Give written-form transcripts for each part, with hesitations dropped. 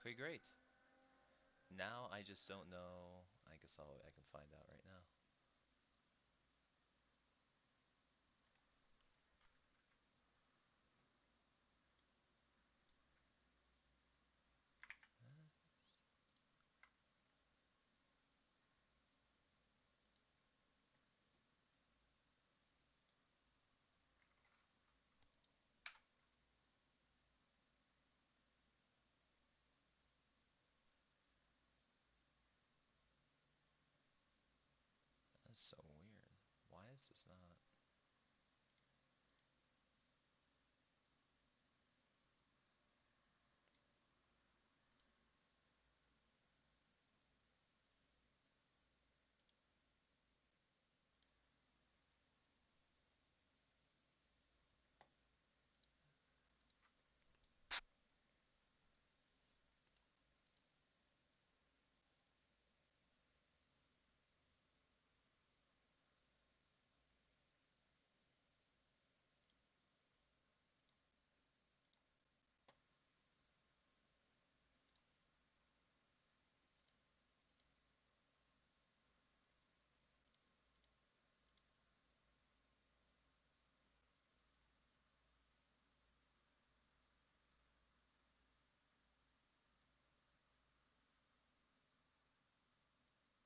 Okay, great. Now I just don't know. I guess I can find out right now. That's so weird. Why is this not?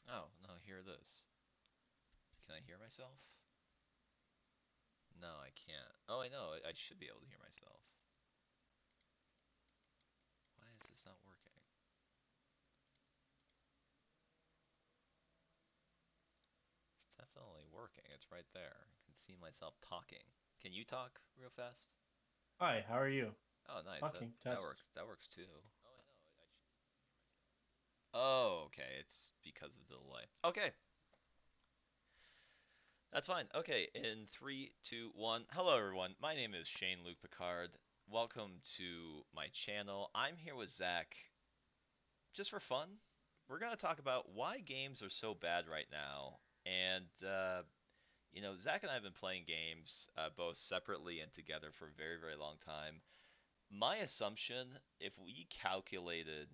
Oh, no, hear this. Can I hear myself? No, I can't. Oh, I know. I should be able to hear myself. Why is this not working? It's definitely working. It's right there. I can see myself talking. Can you talk real fast? Hi, how are you? Oh, nice. That Talking, that test. works. That works too. Oh, I know. I should be able to hear myself. Oh, okay. It's because of the delay. Okay, that's fine. Okay, in three, two, one. Hello, everyone. My name is Shane Luke Picard. Welcome to my channel. I'm here with Zach. Just for fun, we're gonna talk about why games are so bad right now. And Zach and I have been playing games both separately and together for a very, very long time. My assumption, if we calculated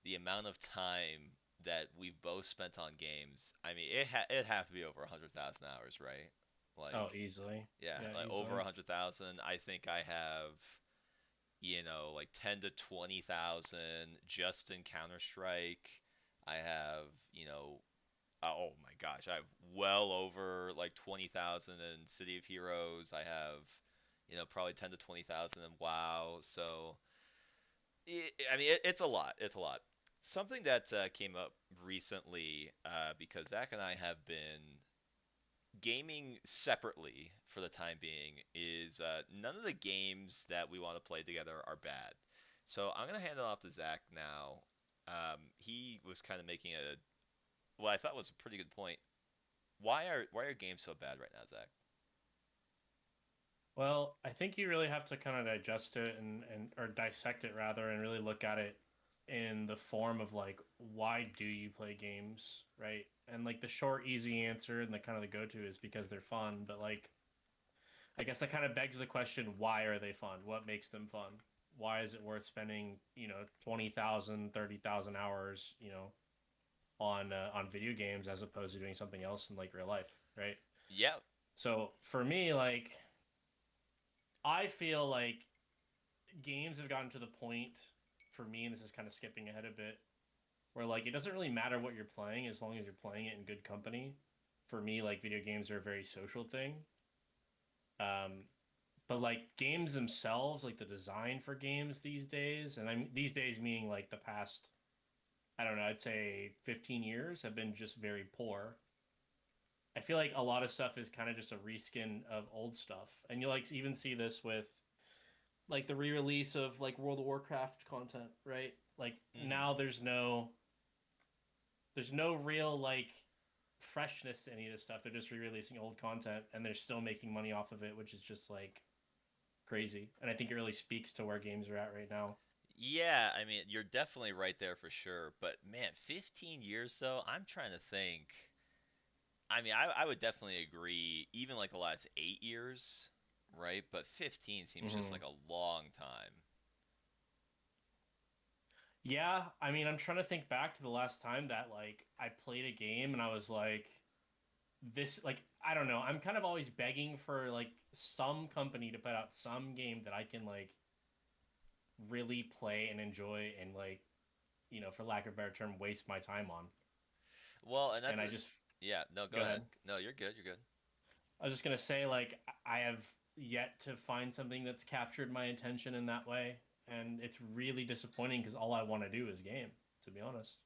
the amount of time that we've both spent on games, I mean, it'd have to be over 100,000 hours, right? Oh, Like, easily. yeah, Yeah, like over easily. 100,000. I think I have, like 10 to 20,000 just in Counter Strike. I have, oh my gosh, I have well over like 20,000 in City of Heroes. I have, probably 10 to 20,000 in WoW. So, it's a lot. It's a lot. Something that came up recently, because Zach and I have been gaming separately for the time being, is none of the games that we want to play together are bad. So I'm gonna hand it off to Zach now. He was kind of making what I thought was a pretty good point. Why are games so bad right now, Zach? Well, I think you really have to kind of digest it and or dissect it rather and really look at it in the form of like why do you play games, right? And like the short, easy answer and the kind of the go-to is because they're fun, but like I guess that kind of begs the question, why are they fun? What makes them fun? Why is it worth spending, 20,000, 30,000 hours, on video games as opposed to doing something else in like real life, right? Yeah, So for me, like I feel like games have gotten to the point for me, and this is kind of skipping ahead a bit, where like it doesn't really matter what you're playing as long as you're playing it in good company. For me, like video games are a very social thing. Um, but like games themselves, like the design for games these days, and I'm these days meaning like the past, I don't know, I'd say 15 years have been just very poor. I feel like a lot of stuff is kind of just a reskin of old stuff. And you like even see this with like the re-release of like World of Warcraft content, right? Like hmm now there's no real like freshness to any of this stuff. They're just re-releasing old content and they're still making money off of it, which is just like crazy. And I think it really speaks to where games are at right now. Yeah, I mean, you're definitely right there for sure. But man, 15 years though, I'm trying to think. I mean, I would definitely agree, even like the last 8 years, right? But 15 seems just like Hmm. a long time. Yeah, I mean, I'm trying to think back to the last time that like I played a game and I was like, this, like, I don't know. I'm kind of always begging for like some company to put out some game that I can like really play and enjoy and like, for lack of a better term, waste my time on. Well, and And that's I a just yeah. No, go go ahead. ahead. No, you're good. You're good. I was just gonna say like I have yet to find something that's captured my attention in that way, and it's really disappointing because all I want to do is game, to be honest.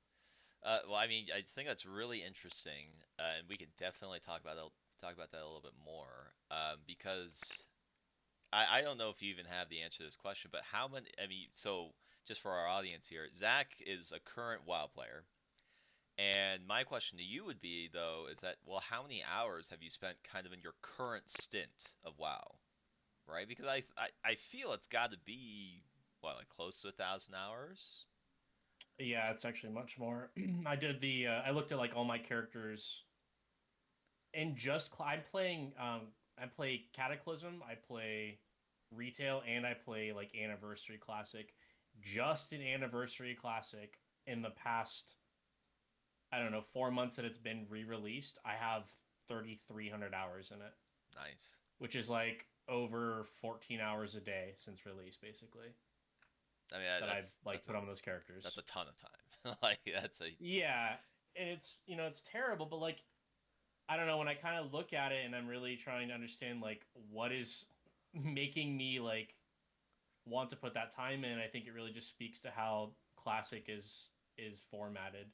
Well, I mean, I think that's really interesting, and we can definitely talk about that a little bit more, because I don't know if you even have the answer to this question, but how many? I mean, so just for our audience here, Zach is a current WoW player, and my question to you would be though is that, well, how many hours have you spent kind of in your current stint of WoW, right? Because I feel it's got to be what, like close to 1,000 hours. Yeah, it's actually much more. I did the I looked at like all my characters and I'm playing I play Cataclysm, I play Retail, and I play like Anniversary Classic. Just an Anniversary Classic in the past, I don't know, 4 months that it's been re-released, I have 3,300 hours in it, Nice. which is like over 14 hours a day since release, basically, I mean, that I've that's like put on those that's characters. a ton of time. Like that's a Yeah, and it's terrible, but like I don't know, when I kind of look at it and I'm really trying to understand like what is making me like want to put that time in, I think it really just speaks to how classic is formatted.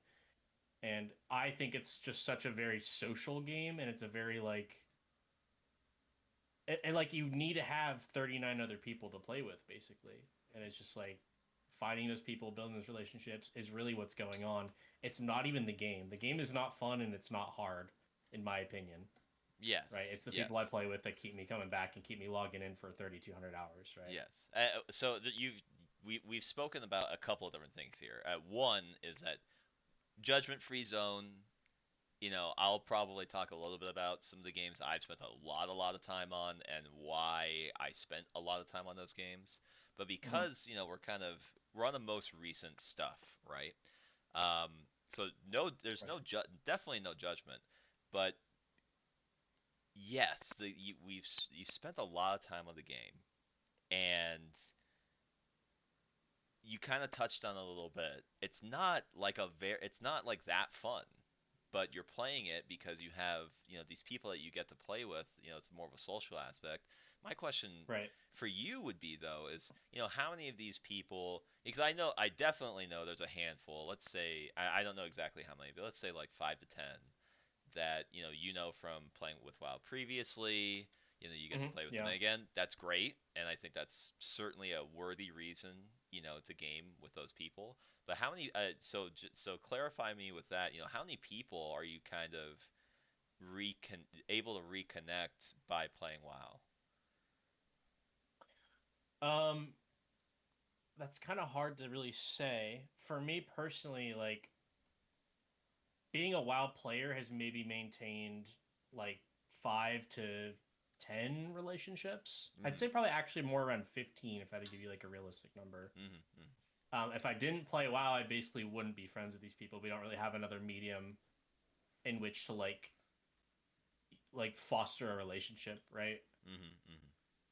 And I think it's just such a very social game, and it's a very like and like you need to have 39 other people to play with basically. And it's just like finding those people, building those relationships is really what's going on. It's not even the game. The game is not fun and it's not hard in my opinion, right? yes, It's the people I yes, play with that keep me coming back and keep me logging in for 3,200 hours, right? yes. So we've spoken about a couple of different things here. One is that judgment-free zone. I'll probably talk a little bit about some of the games I've spent a lot of time on and why I spent a lot of time on those games. But Mm-hmm. because, we're on the most recent stuff, right? Um, so no, there's Right. definitely no judgment. But yes, you spent a lot of time on the game, and you kind of touched on it a little bit. It's not like that fun, but you're playing it because you have, these people that you get to play with. It's more of a social aspect. My question Right. for you would be though is, how many of these people? Because I definitely know there's a handful. Let's say I don't know exactly how many, but let's say like 5 to 10 that from playing with WoW previously. You get to Mm-hmm. play with them Yeah. again. That's great, and I think that's certainly a worthy reason to game with those people. But how many? So clarify me with that. How many people are you kind of able to reconnect by playing WoW? um that's kind of hard to really say. For me personally, like being a WoW player has maybe maintained like 5 to 10 relationships. I'd Mm-hmm. say probably actually more around 15 if I had to give you like a realistic number. Mm-hmm. If I didn't play WoW, I basically wouldn't be friends with these people. We don't really have another medium in which to like foster a relationship, right? Mm-hmm. Mm-hmm.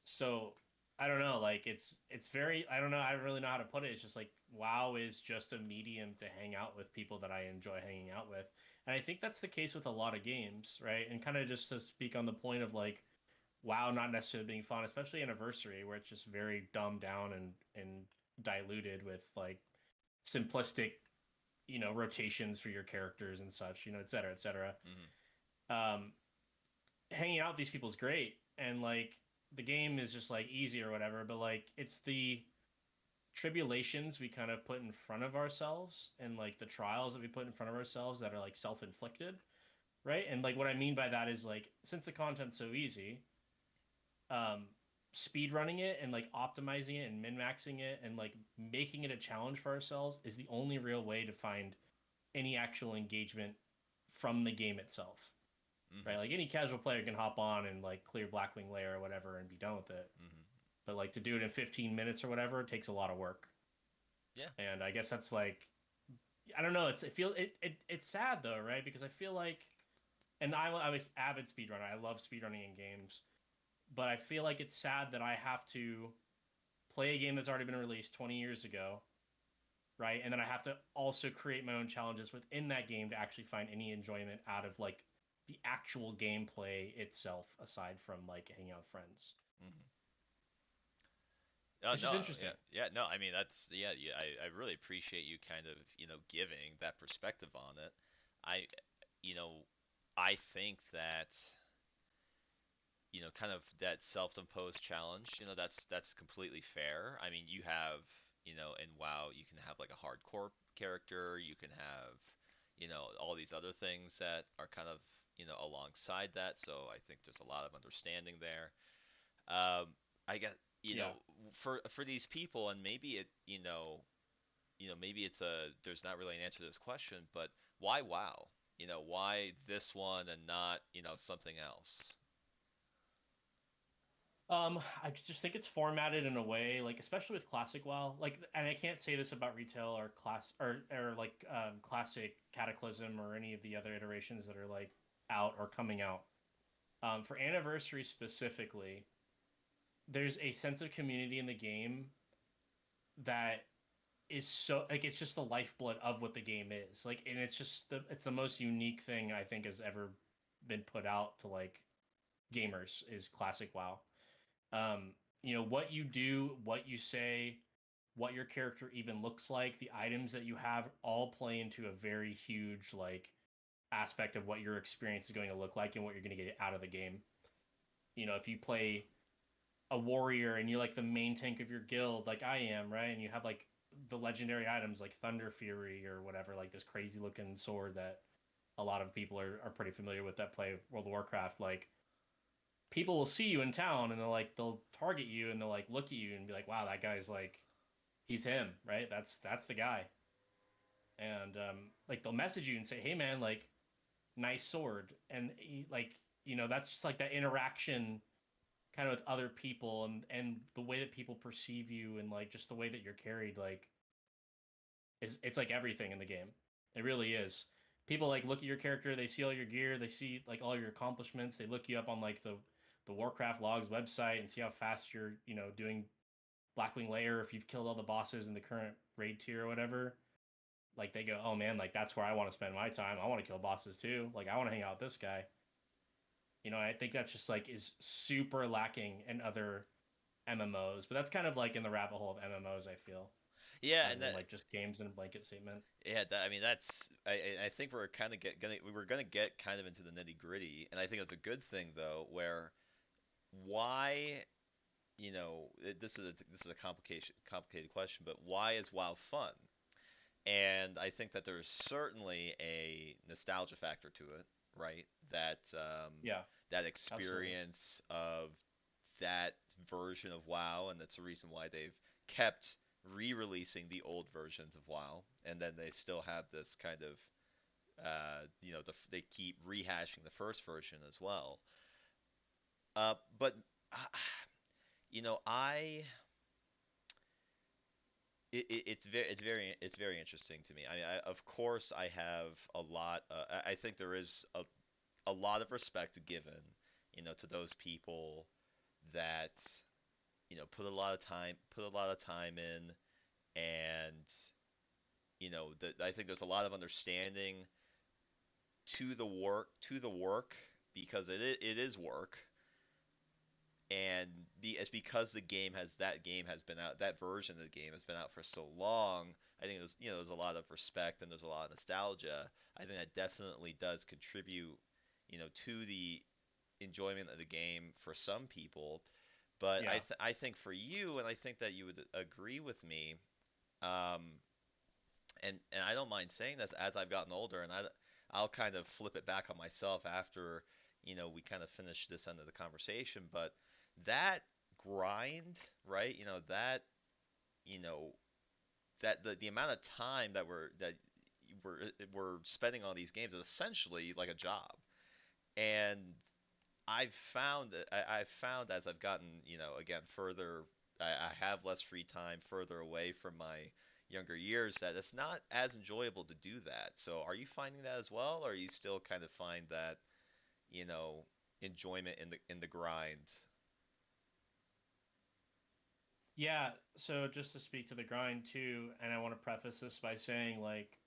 So I don't know, like it's very I don't know, I don't really know how to put it. It's just like WoW is just a medium to hang out with people that I enjoy hanging out with. And I think that's the case with a lot of games, right? And kind of just to speak on the point of like WoW not necessarily being fun, especially Anniversary, where it's just very dumbed down and diluted with like simplistic, rotations for your characters and such, et cetera, et cetera. Mm-hmm. Um, Hanging out with these people is great, and like the game is just like easy or whatever, but like it's the tribulations we kind of put in front of ourselves and like the trials that we put in front of ourselves that are like self-inflicted, right? And like what I mean by that is like since the content's so easy, um speed running it and like optimizing it and min-maxing it and like making it a challenge for ourselves is the only real way to find any actual engagement from the game itself, right? Mm-hmm. Like any casual player can hop on and like clear Blackwing Lair or whatever and be done with it. Mm-hmm. But like to do it in 15 minutes or whatever, it takes a lot of work. Yeah. And I guess that's like, I don't know. It's sad though, right? Because I feel like, and I'm an avid speedrunner. I love speedrunning in games, but I feel like it's sad that I have to play a game that's already been released 20 years ago, right? And then I have to also create my own challenges within that game to actually find any enjoyment out of like the actual gameplay itself, aside from like hanging out with friends. Hmm. Oh It's just no, interesting. yeah, yeah, no. I mean, that's yeah, yeah. I really appreciate you kind of giving that perspective on it. I you know I think that kind of that self-imposed challenge, that's completely fair. I mean, you have, in WoW, you can have like a hardcore character, you can have, all these other things that are kind of, alongside that. So I think there's a lot of understanding there. I get, Yeah. for these people, and maybe maybe there's not really an answer to this question, but why WoW? Why this one and not, something else? I just think it's formatted in a way, like especially with classic WoW, like, and I can't say this about retail or class or like classic Cataclysm or any of the other iterations that are like out or coming out. For Anniversary specifically, there's a sense of community in the game that is so like it's just the lifeblood of what the game is. Like, and it's the most unique thing I think has ever been put out to like gamers is classic WoW. What you do, what you say, what your character even looks like, the items that you have all play into a very huge like aspect of what your experience is going to look like and what you're going to get out of the game. If you play a warrior and you're like the main tank of your guild, like I am, right? And you have like the legendary items like Thunder Fury or whatever, like this crazy looking sword that a lot of people are pretty familiar with that play World of Warcraft. Like, people will see you in town and they'll target you and they'll like look at you and be like, wow, that guy's like, he's him, right? That's the guy. And like they'll message you and say, hey man, like, nice sword. And like, that's just like that interaction kind of with other people, and the way that people perceive you and like just the way that you're carried, like, is it's like everything in the game. It really is. People like look at your character, they see all your gear, they see like all your accomplishments, they look you up on like the Warcraft logs website and see how fast you're, doing Blackwing Lair, if you've killed all the bosses in the current raid tier or whatever. Like, they go, oh man, like that's where I want to spend my time. I want to kill bosses too. Like, I want to hang out with this guy. I think that just like is super lacking in other MMOs, but that's kind of like in the rabbit hole of MMOs, I feel, Yeah, rather and than that like just games in a blanket statement. Yeah, I mean that's I think we're kind of gonna get kind of into the nitty gritty, and I think it's a good thing though. Where why this is a complicated question, but why is WoW fun? And I think that there's certainly a nostalgia factor to it, right? Yeah, That absolutely. experience of that version of WoW, and that's the reason why they've kept re-releasing the old versions of WoW, and then they still have this kind of they keep rehashing the first version as well. But uh, I it's very interesting to me. Of course I have a lot. I think there is a lot of respect given, to those people that put a lot of time in, and I think there's a lot of understanding to the work, because it is work, and it's because that game has been out, that version of the game has been out for so long. I think there's a lot of respect and there's a lot of nostalgia. I think that definitely does contribute, to the enjoyment of the game for some people. But Yeah, I think for you, and I think that you would agree with me, um, and I don't mind saying this as I've gotten older, and I'll kind of flip it back on myself after we kind of finish this end of the conversation. But that grind, right? You know the amount of time we're spending on these games is essentially like a job. And I've found as I've gotten, again, further, I have less free time, further away from my younger years that it's not as enjoyable to do that. So are you finding that as well, or are you still kind of find that, you know, enjoyment in the grind? Yeah, so just to speak to the grind too, and I want to preface this by saying like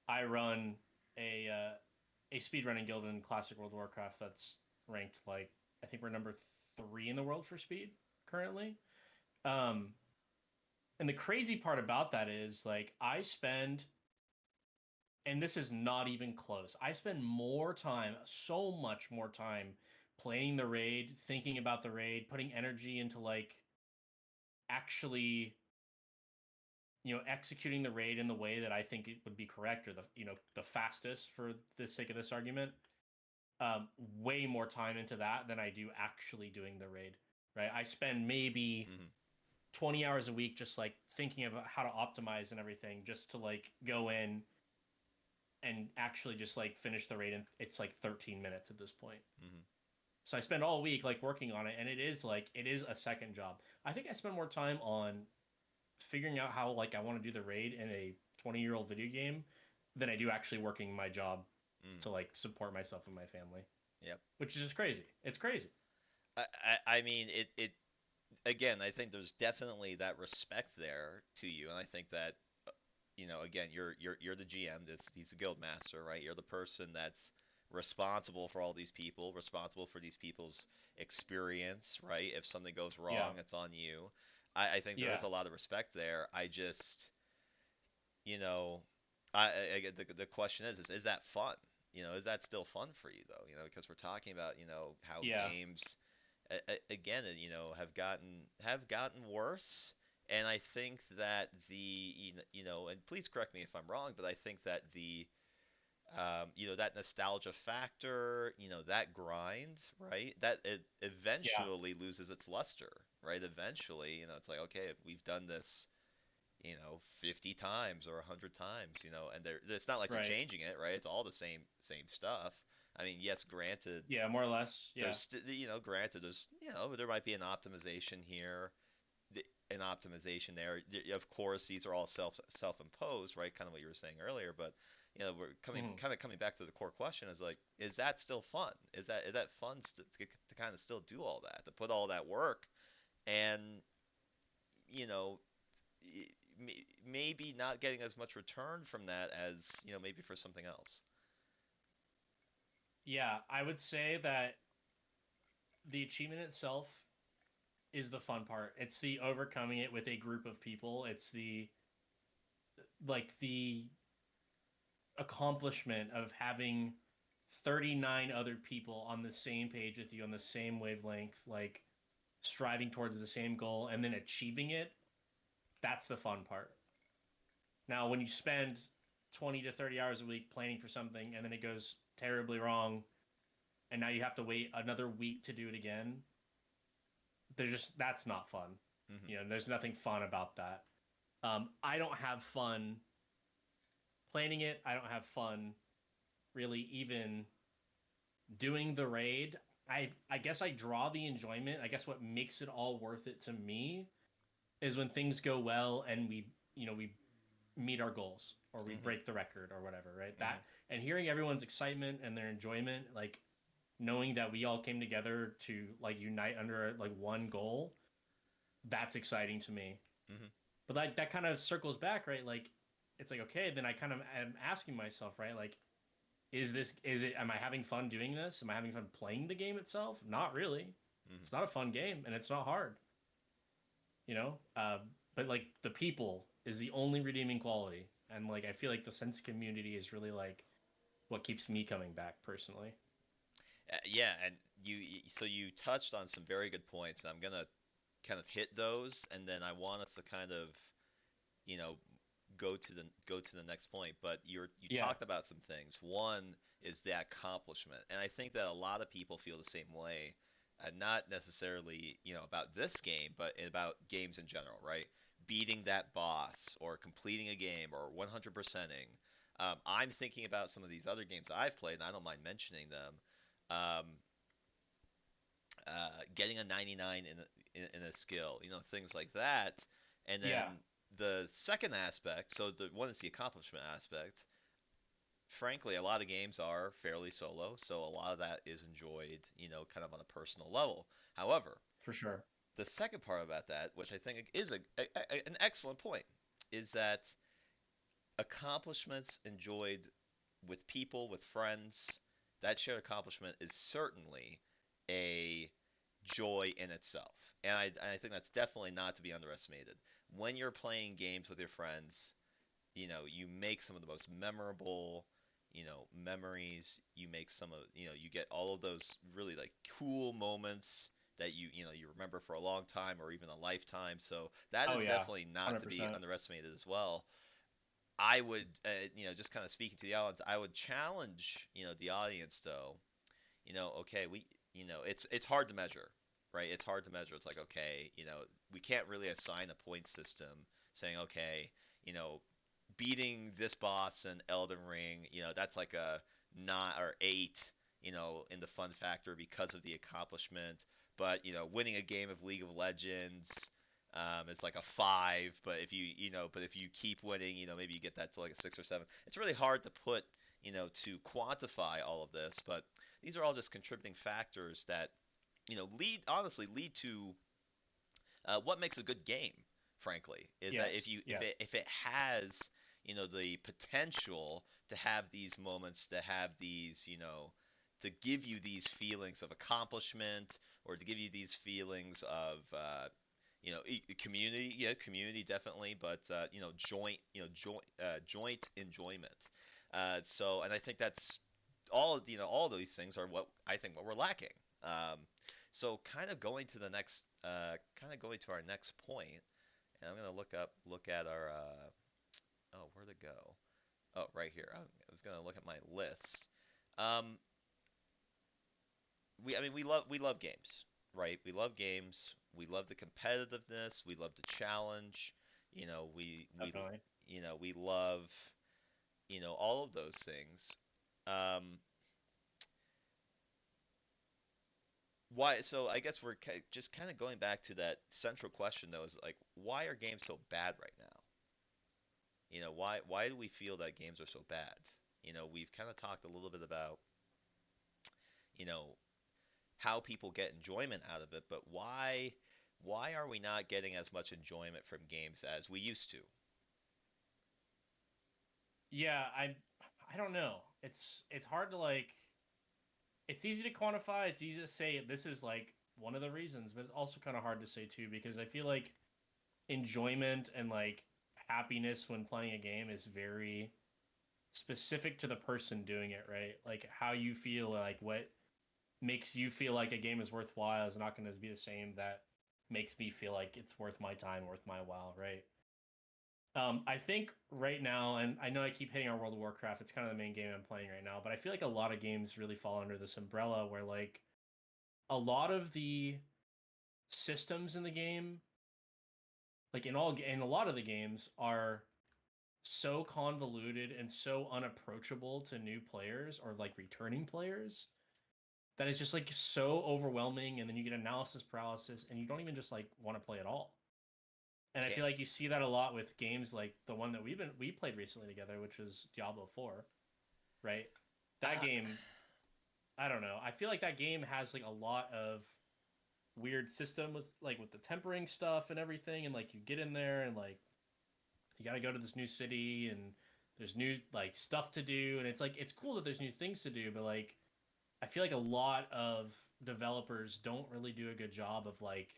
I run a speedrunning guild in Classic World of Warcraft that's ranked like I think we're number 3 in the world for speed currently. Um, and the crazy part about that is like I spend, and this is not even close. I spend more time, so much more time planning the raid, thinking about the raid, putting energy into like actually executing the raid in the way that I think it would be correct or the fastest for the sake of this argument. um, Way more time into that than I do actually doing the raid. Right, I spend maybe Hmm. 20 hours a week just like thinking about how to optimize and everything, just to like go in and actually just like finish the raid. And it's like 13 minutes at this point. Hmm. So I spend all week like working on it, and it is a second job. I think I spend more time on figuring out how like I want to do the raid in a 20-year-old video game than I do actually working my job Mm. to like support myself and my family, Yep. which is just crazy. It's crazy. I mean, it again, I think there's definitely that respect there to you, and I think that again, you're the GM. He's a guild master, right? You're the person that's responsible for all these people, responsible for these people's experience, right? If something goes Yeah. wrong, it's on you. I think there Yeah. is a lot of respect there. I just, you know, the question is that fun? Is that still fun for you though? Because we're talking about, how Yeah. games again, have gotten worse. And I think that and please correct me if I'm wrong, but I think that that nostalgia factor, that grind, right? That it Yeah. eventually loses its luster, right? Eventually, it's like, okay, we've done this, 50 times or 100 times, and it's not like you're Right. changing it, right? It's all the same stuff. I mean, yes, granted, Yeah. More or less. Yeah. there might be an optimization here, an optimization there. Of course, these are all self-imposed, right? Kind of what you were saying earlier, but we're Hmm. coming back to the core question is like, is that still fun? Is that fun to kind of still do all that, to put all that work and you know maybe not getting as much return from that as maybe for something else. Yeah. I would say that the achievement itself is the fun part. It's the overcoming it with a group of people. It's the accomplishment of having 39 other people on the same page with you on the same wavelength, like striving towards the same goal and then achieving it. That's the fun part. Now, when you spend 20 to 30 hours a week planning for something and then it goes terribly wrong, and now you have to wait another week to do it again, that's not fun. Hmm. There's nothing fun about that. I don't have fun planning it. I don't have fun really even doing the raid. I guess I draw the enjoyment. I guess what makes it all worth it to me is when things go well and we meet our goals or we Hmm. break the record or whatever, right? That, Hmm. and hearing everyone's excitement and their enjoyment, like knowing that we all came together to like unite under like one goal, that's exciting to me. Hmm. But like that kind of circles back, right? Like it's like okay, then I kind of am asking myself, right? Like is it am I having fun doing this? Am I having fun playing the game itself? Not really. Hmm. It's not a fun game and it's not hard, you know? But like the people is the only redeeming quality. And like I feel like the sense of community is really like what keeps me coming back personally. Yeah, and so you touched on some very good points, and I'm gonna kind of hit those, and then I want us to kind of you know go to the next point. But you Yeah. talked about some things. One is the accomplishment, and I think that a lot of people feel the same way, not necessarily about this game, but about games in general, right? Beating that boss or completing a game or 100%ing. I'm thinking about some of these other games I've played, and I don't mind mentioning them. Um, getting a 99 in a skill, things like that, and then Yeah. the second aspect, so the one is the accomplishment aspect. Frankly, a lot of games are fairly solo, so a lot of that is enjoyed, kind of on a personal level. However, For sure. the second part about that, which I think is an excellent point, is that accomplishments enjoyed with people, with friends, that shared accomplishment is certainly a joy in itself. And I think that's definitely not to be underestimated. When you're playing games with your friends, you make some of the most memorable, memories. You make some of, you get all of those really like cool moments that you remember for a long time or even a lifetime. So that Oh is yeah, definitely not to be 100%. underestimated as well. I would, just kind of speaking to the audience, I would challenge, the audience though. Okay, it's hard to measure, right? It's hard to measure. It's like, okay, we can't really assign a point system saying, okay, you know, beating this boss in Elden Ring, that's like a 9 or 8, in the fun factor because of the accomplishment. But winning a game of League of Legends, it's like a 5. But if you keep winning, maybe you get that to like a 6 or 7. It's really hard to put, to quantify all of this. But these are all just contributing factors that lead to what makes a good game, frankly, is that if Yes, you if yes. it has the potential to have these moments, to have these to give you these feelings of accomplishment, or to give you these feelings of community, yeah, community definitely, but joint enjoyment. And I think that's all these things are what I think what we're lacking. Um, so kind of going to our next point, and I'm gonna look at our where'd it go? Oh, right here. I was gonna look at my list. Um, we love games, right? We love games. We love the competitiveness. We love the challenge. You know, Definitely. we love all of those things. Um, why? So I guess we're just kind of going back to that central question though, is like, why are games so bad right now? Why do we feel that games are so bad? We've kind of talked a little bit about, you know, how people get enjoyment out of it, but why are we not getting as much enjoyment from games as we used to? Yeah, I don't know. It's hard to like it's easy to quantify, it's easy to say this is like one of the reasons, but it's also kind of hard to say too because I feel like enjoyment and like happiness when playing a game is very specific to the person doing it, right? Like how you feel, like what makes you feel like a game is worthwhile is not going to be the same that makes me feel like it's worth my time, worth my while, right? I think right now, and I know I keep hitting on World of Warcraft, it's kind of the main game I'm playing right now, but I feel like a lot of games really fall under this umbrella where like a lot of the systems in the game, like in a lot of the games, are so convoluted and so unapproachable to new players or like returning players that it's just like so overwhelming, and then you get analysis paralysis and you don't even just like want to play at all. And I Can't. feel like you see that a lot with games like the one that we played recently together, which was Diablo 4, right? That Uh, game, I don't know. I feel like that game has like a lot of weird system with the tempering stuff and everything, and like you get in there and like you got to go to this new city and there's new like stuff to do, and it's like it's cool that there's new things to do, but like I feel like a lot of developers don't really do a good job of like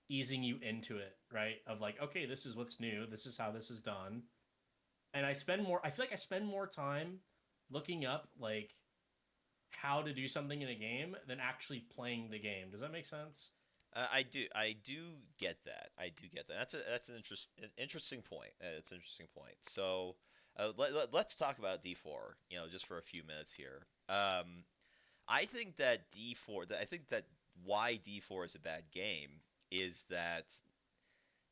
easing you into it, right? Of like, okay, this is what's new, this is how this is done. And I feel like I spend more time looking up like how to do something in a game than actually playing the game. Does that make sense? I do get that. I do get that. That's an interesting point. It's an interesting point. So let's talk about D4. Just for a few minutes here. I think that D4. I think that why D4 is a bad game is that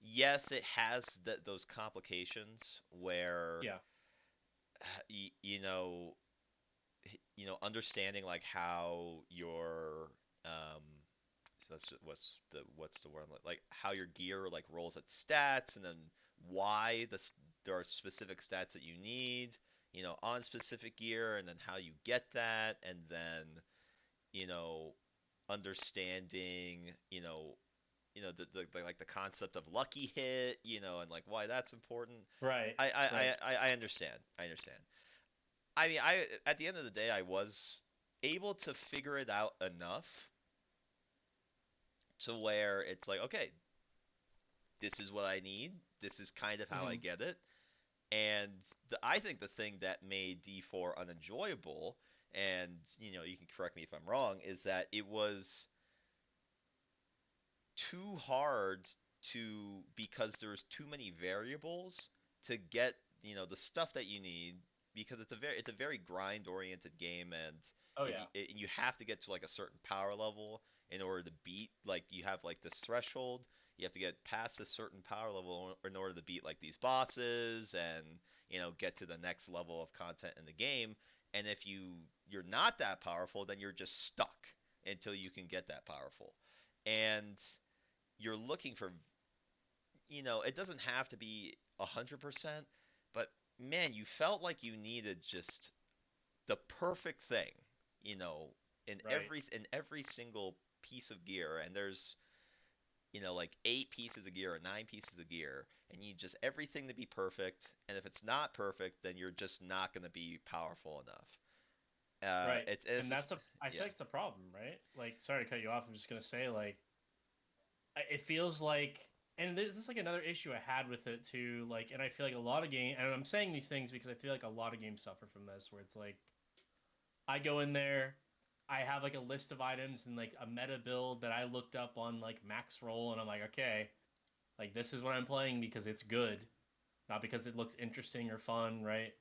yes, it has those complications where Yeah. y- you know understanding like how your so that's what's the word, like how your gear like rolls at stats, and then why there are specific stats that you need, on specific gear, and then how you get that, and then you know understanding the like the concept of lucky hit, and like why that's important. Right, I I right. I understand. I understand. I mean, I at the end of the day, I was able to figure it out enough to where it's like, okay, this is what I need. This is kind of how I Hmm. get it. And I think the thing that made D4 unenjoyable, and you can correct me if I'm wrong, is that it was too hard because there's too many variables to get the stuff that you need, because it's a very grind oriented game, and Oh yeah. you have to get to like a certain power level in order to beat, like you have like this threshold. You have to get past a certain power level in order to beat like these bosses, and get to the next level of content in the game. And if you're not that powerful, then you're just stuck until you can get that powerful. And you're looking for, it doesn't have to be 100%, but man, you felt like you needed just the perfect thing, you know, Right. in every single piece of gear. And there's, like 8 pieces of gear or 9 pieces of gear, and you need just everything to be perfect. And if it's not perfect, then you're just not going to be powerful enough. Right. It's And just, that's a I yeah. feel like it's a problem, right? Like, sorry to cut you off. I'm just gonna say, like, it feels like, and there's this like another issue I had with it too. Like, and I feel like a lot of game, and I'm saying these things because I feel like a lot of games suffer from this, where it's like I go in there, I have like a list of items and like a meta build that I looked up on like Max Roll, and I'm like, okay, like this is what I'm playing because it's good, not because it looks interesting or fun, right?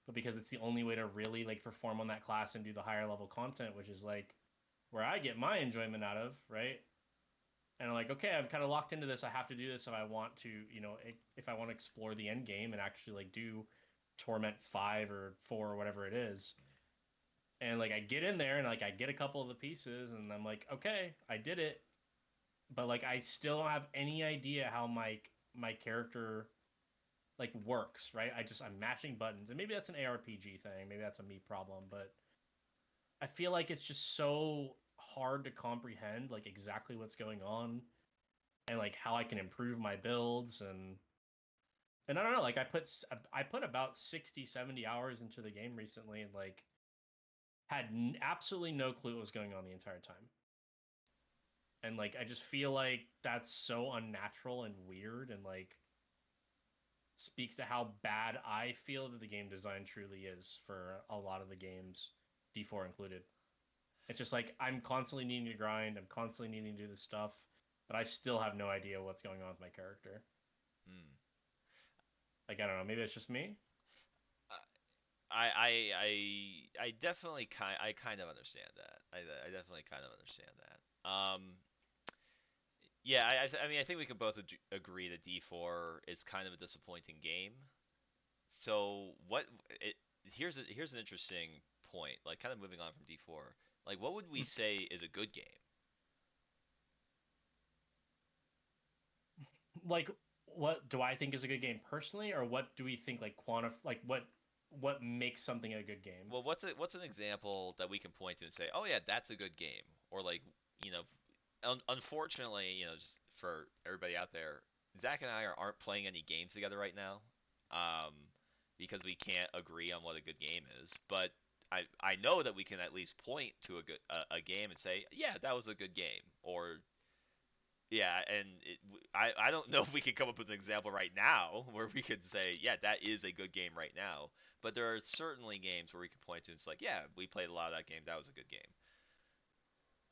But because it's the only way to really like perform on that class and do the higher level content, which is like where I get my enjoyment out of, right? And I'm like, okay, I'm kind of locked into this. I have to do this if I want to, if I want to explore the end game and actually like do Torment 5 or 4 or whatever it is. And like I get in there and like I get a couple of the pieces and I'm like, okay, I did it. But like I still don't have any idea how my character like works, right? I'm matching buttons. And maybe that's an ARPG thing. Maybe that's a me problem, but I feel like it's just so hard to comprehend like exactly what's going on and like how I can improve my builds, and I don't know, like I put about 60 70 hours into the game recently and like had absolutely no clue what was going on the entire time. And like I just feel like that's so unnatural and weird and like speaks to how bad I feel that the game design truly is for a lot of the games, D4 included. It's just like I'm constantly needing to grind, I'm constantly needing to do this stuff, but I still have no idea what's going on with my character. Hmm. Like I don't know, maybe it's just me. I definitely kind of understand that. I definitely kind of understand that. Yeah, I mean, I think we can both agree that D4 is kind of a disappointing game. So it here's an interesting point. Like kind of moving on from D4. Like what would we say is a good game? Like what do I think is a good game personally, or what do we think like like what makes something a good game? Well, what's an example that we can point to and say, "Oh yeah, that's a good game." Or like, you know, unfortunately, just for everybody out there, Zach and I aren't playing any games together right now, um, because we can't agree on what a good game is. But I know that we can at least point to a game and say, yeah, that was a good game, or yeah, and I don't know if we could come up with an example right now where we could say, yeah, that is a good game right now. But there are certainly games where we can point to. It's like, yeah, we played a lot of that game. That was a good game.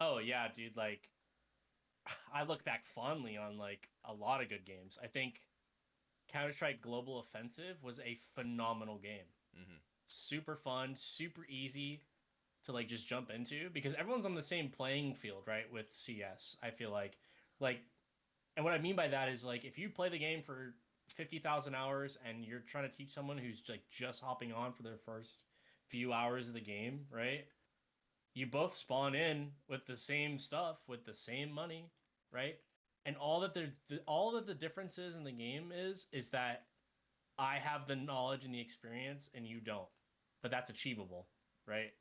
Oh yeah, dude, like I look back fondly on like a lot of good games. I think Counter-Strike Global Offensive was a phenomenal game. Hmm. Super fun, super easy to like just jump into because everyone's on the same playing field, right? With CS, I feel like, and what I mean by that is like if you play the game for 50,000 hours and you're trying to teach someone who's like just hopping on for their first few hours of the game, right? You both spawn in with the same stuff with the same money, right? and all that the difference is in the game is that I have the knowledge and the experience, and you don't. But that's achievable, right?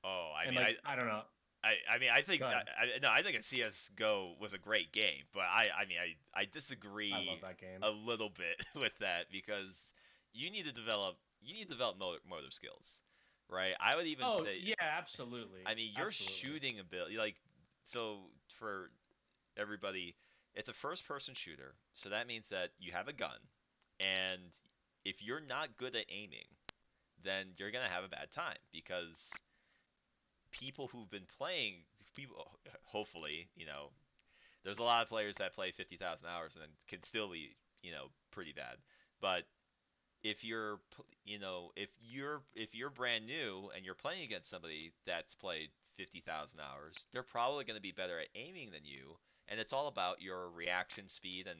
Oh, I And mean, like I don't know. I mean, I think Go ahead. no, I think a CS:GO was a great game, but I mean, I I love disagree that game. a little bit with that because you need to develop motor skills, right? I would even Oh say, yeah, absolutely, I mean, your absolutely. shooting ability, like, so for everybody, it's a first-person shooter, so that means that you have a gun, and if you're not good at aiming, then you're gonna have a bad time because people who've been playing, people hopefully, there's a lot of players that play 50,000 hours and then can still be, pretty bad. But if you're, if you're brand new and you're playing against somebody that's played 50,000 hours, they're probably going to be better at aiming than you, and it's all about your reaction speed and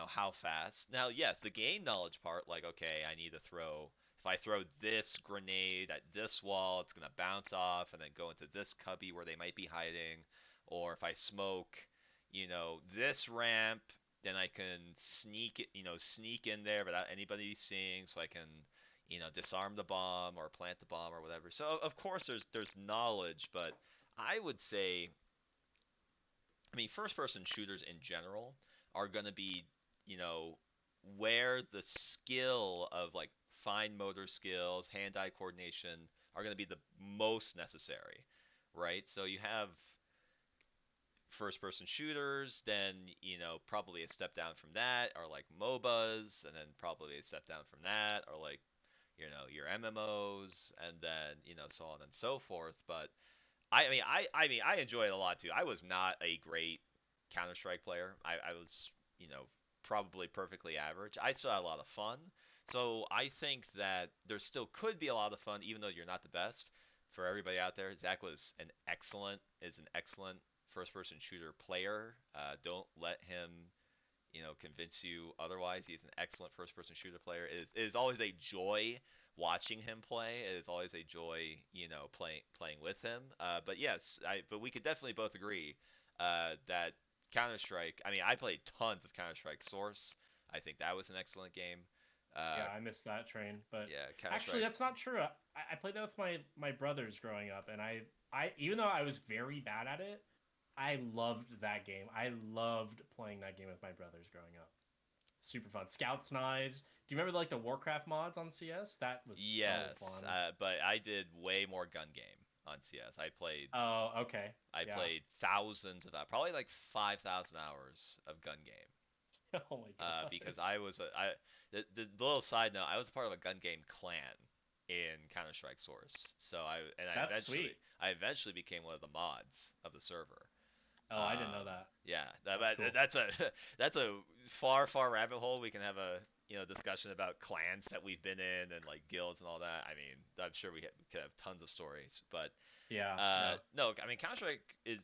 how fast. Now, yes, the game knowledge part, like okay, I need to throw. If I throw this grenade at this wall, it's gonna bounce off and then go into this cubby where they might be hiding. Or if I smoke, this ramp, then I can sneak in there without anybody seeing, so I can, disarm the bomb or plant the bomb or whatever. So of course there's knowledge, but I would say, I mean, first person shooters in general are going to be, you know, where the skill of like fine motor skills, hand-eye coordination are going to be the most necessary, right? So you have first person shooters, then, probably a step down from that are like MOBAs, and then probably a step down from that are like, your MMOs, and then, so on and so forth. But I enjoy it a lot too. I was not a great Counter Strike player. I was, probably perfectly average. I still had a lot of fun. So I think that there still could be a lot of fun, even though you're not the best. For everybody out there, Zach is an excellent first-person shooter player. Don't let him, convince you otherwise. He's an excellent first-person shooter player. It is always a joy watching him play. It is always a joy, playing with him. But yes, but we could definitely both agree that Counter Strike. I mean, I played tons of Counter Strike Source. I think that was an excellent game. Yeah, Uh, I missed that train. But yeah, Counter actually, Strike. that's not true. I played that with my brothers growing up, and I even though I was very bad at it, I loved that game. I loved playing that game with my brothers growing up. Super fun. Scouts knives. Do you remember like the Warcraft mods on CS? That was so Yes, fun. but I did way more gun game on CS. Oh, okay. I Yeah. played thousands of hours, probably like 5,000 hours of gun game. Oh my Because gosh. I was the little side note, I was part of a gun game clan in Counter Strike Source. So That's sweet. I eventually became one of the mods of the server. Oh, I didn't know that. Yeah, That's cool. that's a that's a far rabbit hole. We can have a discussion about clans that we've been in and like guilds and all that. I mean, I'm sure we could have tons of stories, but Yeah. Yeah. no, I mean Counter Strike is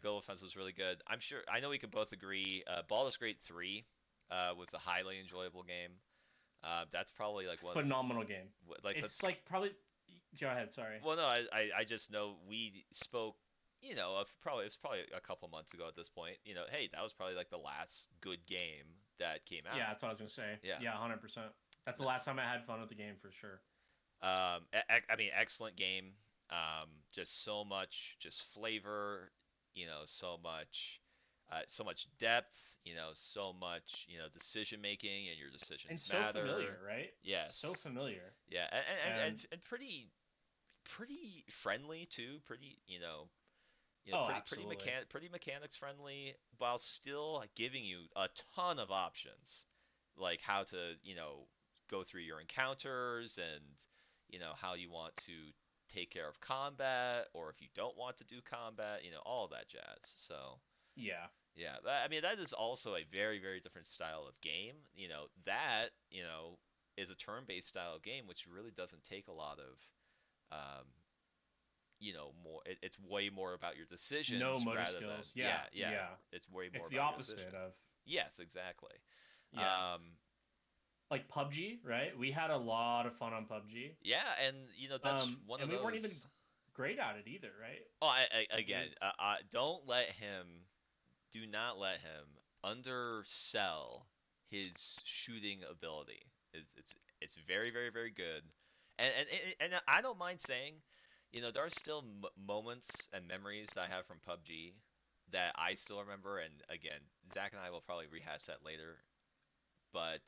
Global Offensive was really good. I know we can both agree. Baldur's Gate 3 was a highly enjoyable game. That's probably like one Phenomenal game. like It's that's like probably. Go ahead. Sorry. well no I just know we spoke of probably it's probably a couple months ago at this point. Hey, that was probably like the last good game that came Yeah, out. that's what I was gonna say. Yeah. Yeah, 100%. That's the No, last time I had fun with the game for sure. I mean, excellent game. Just so much, just flavor. So much depth. So much, decision making, and your And decisions so matter. familiar, right? So Yes. familiar. Yeah, And and pretty friendly too. Pretty, oh, absolutely. pretty mechanics friendly, while still giving you a ton of options, like how to, go through your encounters and, how you want to take care of combat, or if you don't want to do combat, all that jazz. So Yeah. yeah, I mean that is also a very different style of game. That, is a turn-based style of game, which really doesn't take a lot of um, more it's way more about your No decisions motor rather than, skills. Yeah. yeah, Yeah. it's way more It's the about your opposite decision. of Yes, exactly. yeah. um Like PUBG, right? We had a lot of fun on PUBG. yeah, and that's one of And we weren't even those. great at it either, right? Oh, Like it again, was don't let him do not let him undersell his shooting ability. It's very very very good, and I don't mind saying, there are still moments and memories that I have from PUBG that I still remember. And again, Zach and I will probably rehash that later. But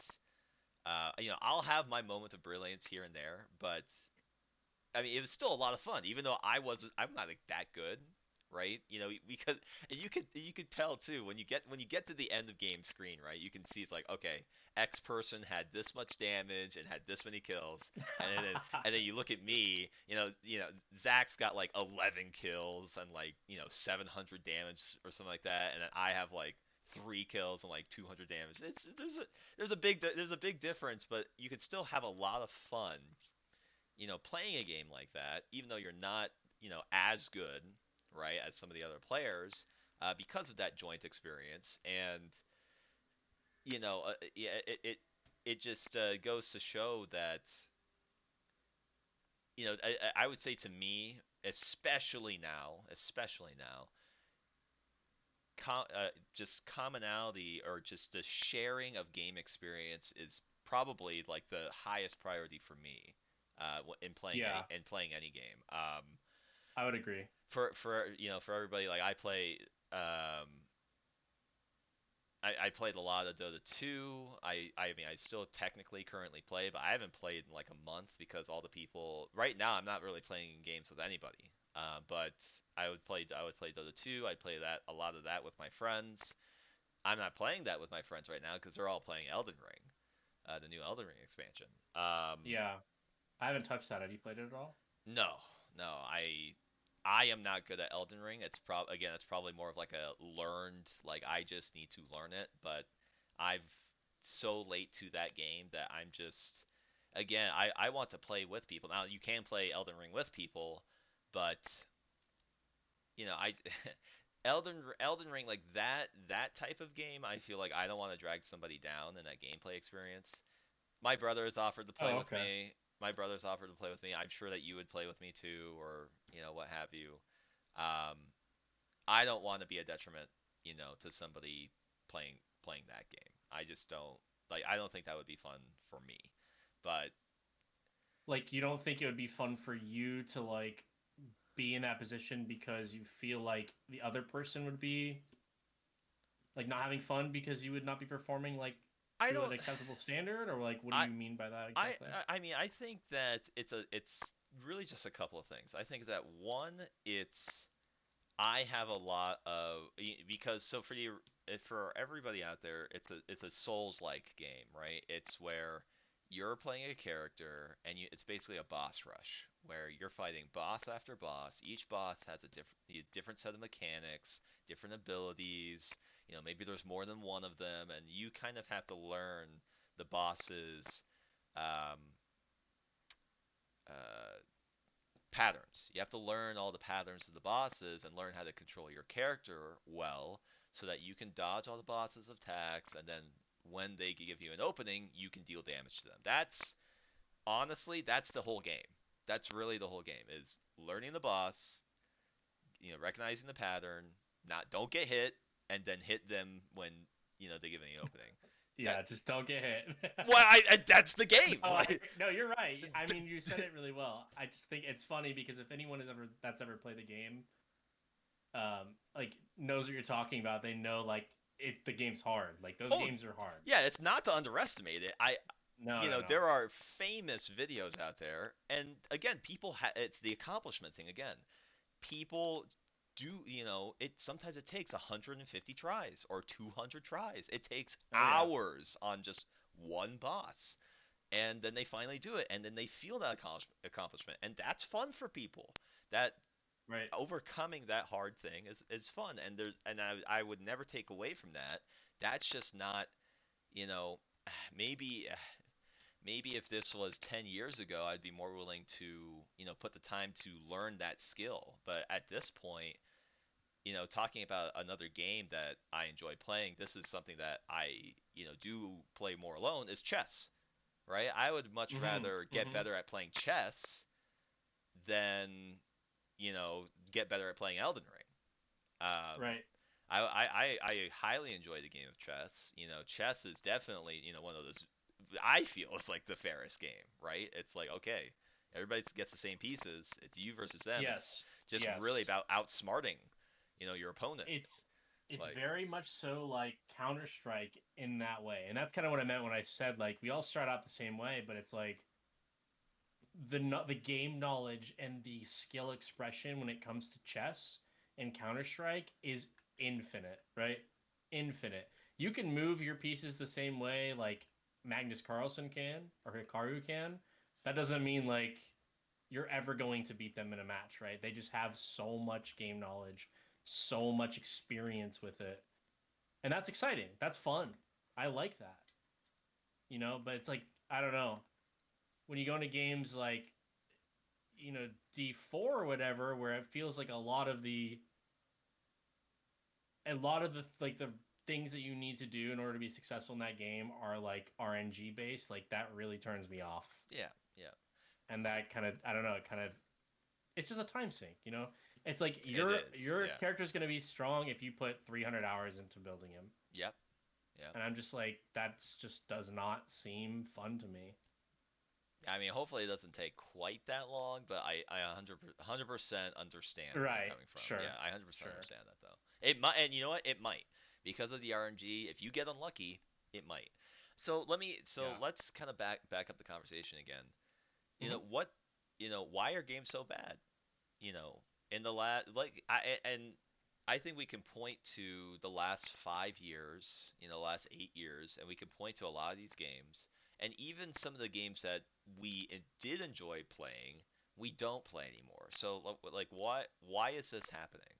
I'll have my moments of brilliance here and there. But I mean, it was still a lot of fun, even though I'm not like that good, right? Because and you could tell too when you get to the end of game screen, right? You can see it's like, okay, X person had this much damage and had this many kills, and then you look at me, Zach's got like 11 kills and like 700 damage or something like that, and then I have like 3 kills and like 200 damage. There's a big difference, but you can still have a lot of fun playing a game like that, even though you're not, as good, right, as some of the other players, because of that joint experience. And, yeah, it just goes to show that, I would say to me, especially now, just commonality or just the sharing of game experience is probably like the highest priority for me in playing any Yeah, game. I would agree. For everybody, like um, I played a lot of Dota 2. I mean I still technically currently play, but I haven't played in like a month because all the people right now I'm not really playing games with anybody. But I would play Dota 2. I'd play that a lot of that with my friends. I'm not playing that with my friends right now because they're all playing Elden Ring, the new Elden Ring expansion. Yeah, I haven't touched that. Have you played it at all? No, no, I am not good at Elden Ring. It's probably more of like a learned, like I just need to learn it, but I've so late to that game that I'm just again, I want to play with people. Now you can play Elden Ring with people, but I Elden Ring, like that type of game, I feel like I don't want to drag somebody down in that gameplay experience. My brother has offered to play Oh, with okay. me. My brother's offered to play with me. I'm sure that you would play with me too, or what have you. Um, I don't want to be a detriment, to somebody playing that game. I just don't like. I don't think that would be fun for me. But Like, you don't think it would be fun for you to like be in that position because you feel like the other person would be like not having fun because you would not be performing like I to an don't. acceptable standard, or like what do I you mean by that I exactly? I mean I think that it's really just a couple of things. I think that one, it's I have a lot of because so for everybody out there, it's a Souls-like game, right? It's where you're playing a character and it's basically a boss rush where you're fighting boss after boss. Each boss has a different set of mechanics, different abilities. Maybe there's more than one of them, and you kind of have to learn the boss's um, uh, patterns. You have to learn all the patterns of the bosses and learn how to control your character well so that you can dodge all the bosses' attacks, and then when they give you an opening, you can deal damage to them. That's honestly, that's the whole game. That's really the whole game is learning the boss, recognizing the pattern, not don't get hit, and then hit them when they give any opening. That Yeah, just don't get hit. well, that's the game. No, Like, no, you're right. I mean, you said it really well. I just think it's funny because if anyone that's ever played the game, like knows what you're talking about, they know like the game's hard. Like those oh, games are hard. yeah, it's not to underestimate it. No, no, no. There are famous videos out there, and again, it's the accomplishment thing again. People do, sometimes it takes 150 tries or 200 tries. It takes Oh yeah, hours on just one boss. And then they finally do it, and then they feel that accomplishment, and that's fun for people. That right. overcoming that hard thing is fun, and I would never take away from that. That's just not, you know, maybe maybe if this was 10 years ago, I'd be more willing to, put the time to learn that skill. But at this point, talking about another game that I enjoy playing, this is something that I, do play more alone is chess, right? I would much Mm-hmm. rather get Mm-hmm. better at playing chess than, get better at playing Elden Ring. Um, Right. I highly enjoy the game of chess. Chess is definitely, one of those I feel is like the fairest game, right? It's like, okay, everybody gets the same pieces. It's you versus them. It's Yes. just really Yes. about outsmarting, your opponent. It's it's Like, very much so like Counter Strike in that way, and that's kind of what I meant when I said like we all start out the same way, but it's like the game knowledge and the skill expression when it comes to chess and Counter Strike is infinite, right? Infinite. You can move your pieces the same way like Magnus Carlsen can or Hikaru can. That doesn't mean like you're ever going to beat them in a match, right? They just have so much game knowledge, so much experience with it. And that's exciting. That's fun. I like that. But it's like I don't know. When you go into games like, D4 or whatever where it feels like a lot of the like the things that you need to do in order to be successful in that game are like RNG based, like that really turns me off. yeah, yeah. And that kind of I don't know, it kind of it's just a time sink. It's like It your is. your Yeah. character's going to be strong if you put 300 hours into building him. Yep. Yep. And I'm just like that's just does not seem fun to me. I mean, hopefully it doesn't take quite that long, but I 100% understand where you're Right. coming from. Sure. Yeah, I 100% Sure. understand that though. It might, and you know what? It might because of the RNG. If you get unlucky, it might. So Yeah. let's kind of back up the conversation again. You Hmm. know what? Why are games so bad? You know, in the last I think we can point to the last 5 years, last 8 years, and we can point to a lot of these games, and even some of the games that we did enjoy playing, we don't play anymore. So, like, why is this happening?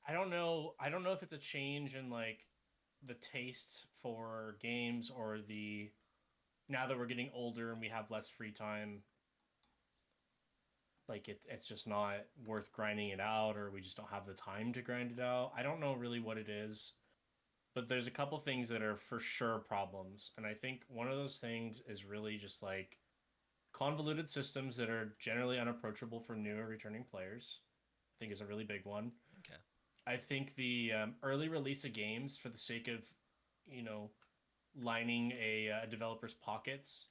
I don't know. I don't know if it's a change in like the taste for games or the now that we're getting older and we have less free time, like it's just not worth grinding it out or we just don't have the time to grind it out. I don't know really what it is, but there's a couple things that are for sure problems. And I think one of those things is really just like convoluted systems that are generally unapproachable for new or returning players. I think is a really big one. Okay. I think the early release of games for the sake of, you know, lining a developer's pockets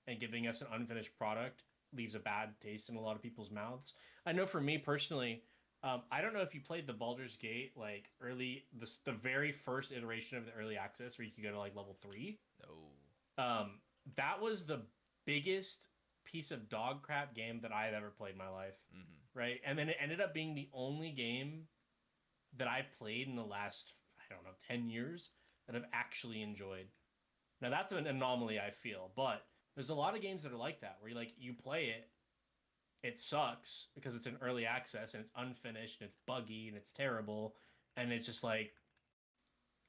and giving us an unfinished product leaves a bad taste in a lot of people's mouths. I know for me personally, I don't know if you played the Baldur's Gate like the very first iteration of the early access where you could go to like level 3. No. Um, that was the biggest piece of dog crap game that I've ever played in my life, Mm-hmm. right? And then it ended up being the only game that I've played in the last, I don't know, 10 years that I've actually enjoyed. Now that's an anomaly I feel, but there's a lot of games that are like that where you play it, it sucks because it's an early access and it's unfinished and it's buggy and it's terrible and it's just like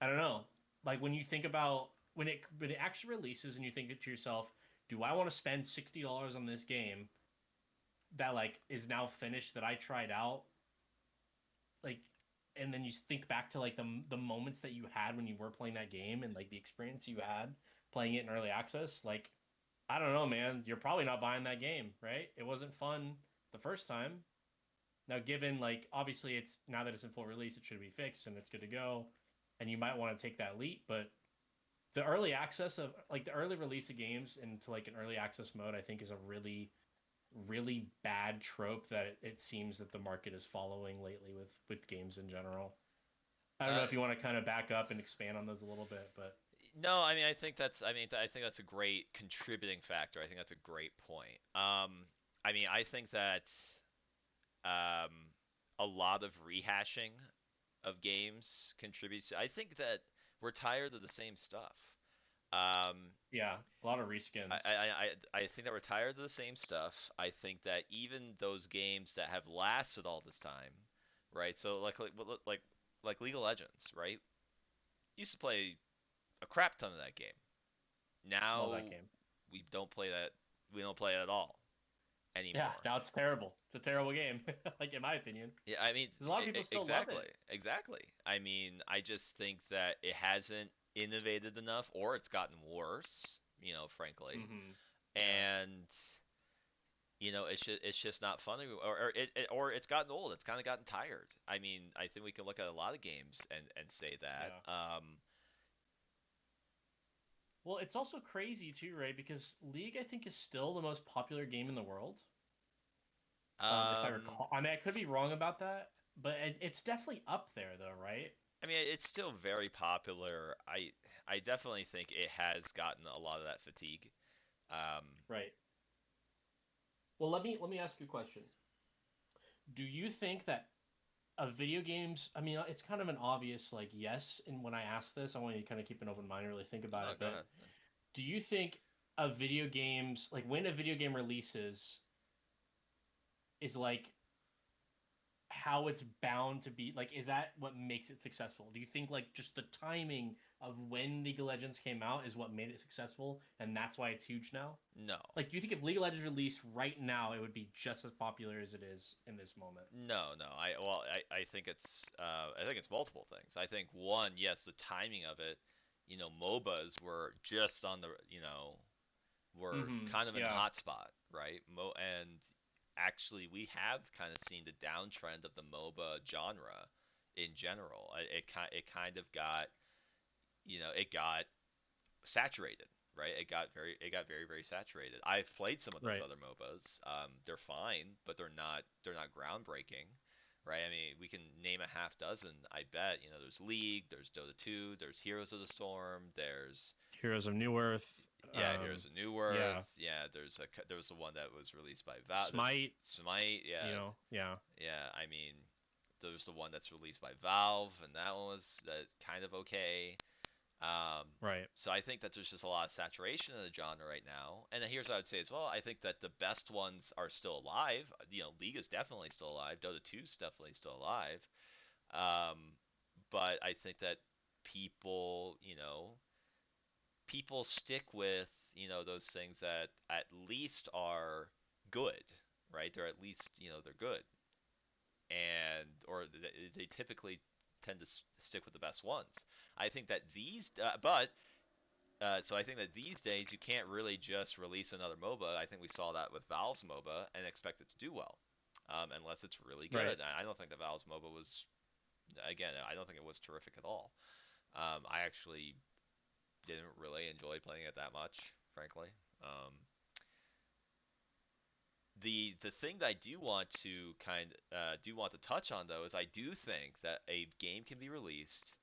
I don't know. Like when you think about when it actually releases and you think to yourself, do I want to spend $60 on this game that like is now finished that I tried out like and then you think back to like the moments that you had when you were playing that game and like the experience you had playing it in early access, like I don't know, man, you're probably not buying that game, right? It wasn't fun the first time. Now given like obviously it's now that it's in full release, it should be fixed and it's good to go and you might want to take that leap, but the early access of like the early release of games into like an early access mode I think is a really really bad trope that it seems that the market is following lately with games in general. I don't know Uh, if you want to kind of back up and expand on those a little bit, but no, I mean, I think that's a great contributing factor. I think that's a great point. I mean, I think that um, a lot of rehashing of games contributes. I think that we're tired of the same stuff. Um, yeah, a lot of I, reskins. I, I think that we're tired of the same stuff. I think that even those games that have lasted all this time, right? So like League of Legends, right? Used to play a crap ton of that game. Love Now that game. we don't play that. We don't play it at all Yeah, anymore. now it's terrible. It's a terrible game, like in my opinion. Yeah, I mean, Because a lot of people still love exactly, it. exactly. I mean, I just think that it hasn't innovated enough, or it's gotten worse. Frankly, Mm-hmm. Yeah. and it's just not fun anymore, or it's gotten old. It's kind of gotten tired. I mean, I think we can look at a lot of games and say that. Yeah. Well, it's also crazy too, right? Because League, I think, is still the most popular game in the world. If I Um, recall, I mean, I could be wrong about that, but it's definitely up there, though, right? I mean, it's still very popular. I definitely think it has gotten a lot of that fatigue. Um, Right. Well, let me ask you a question. Do you think that a video games? I mean, it's kind of an obvious like yes. And when I ask this, I want you to kind of keep an open mind and really think about no, it. go But ahead. do you think a video games like when a video game releases is like how it's bound to be like is that what makes it successful? Do you think like just the timing of when League of Legends came out is what made it successful and that's why it's huge now? No, Like do you think if League of Legends released right now it would be just as popular as it is in this moment? no. I think it's multiple things. I think one, yes, the timing of it. MOBAs were just on the were Mhm. kind of in a Yeah. hot spot, right? And actually, we have kind of seen the downtrend of the MOBA genre in general. It kind of got it got saturated, right? It got very very saturated. I've played some of those Right. other MOBAs. They're fine, but they're not groundbreaking, right? I mean, we can name a half dozen. I bet. There's League, there's Dota 2, there's Heroes of the Storm, there's Heroes of New Earth. yeah, Heroes of New Earth. Yeah. Yeah, there was the one that was released by Valve. There's Smite, Smite. Yeah, yeah. yeah. I mean, there's the one that's released by Valve, and that one was kind of okay. Um, Right. so I think that there's just a lot of saturation in the genre right now. And then here's what I would say as well. I think that the best ones are still alive. League is definitely still alive. Dota 2 is definitely still alive. Um, but I think that people, people stick with those things that at least are good, right? They're at least they're good, and or they typically tend to stick with the best ones. I think that these, but so I think that these days you can't really just release another MOBA. I think we saw that with Valve's MOBA and expect it to do well, unless it's really Right. good. I don't think the Valve's MOBA was, again, I don't think it was terrific at all. I actually didn't really enjoy playing it that much, frankly. Um, the thing that I do want to touch on though is I do think that a game can be released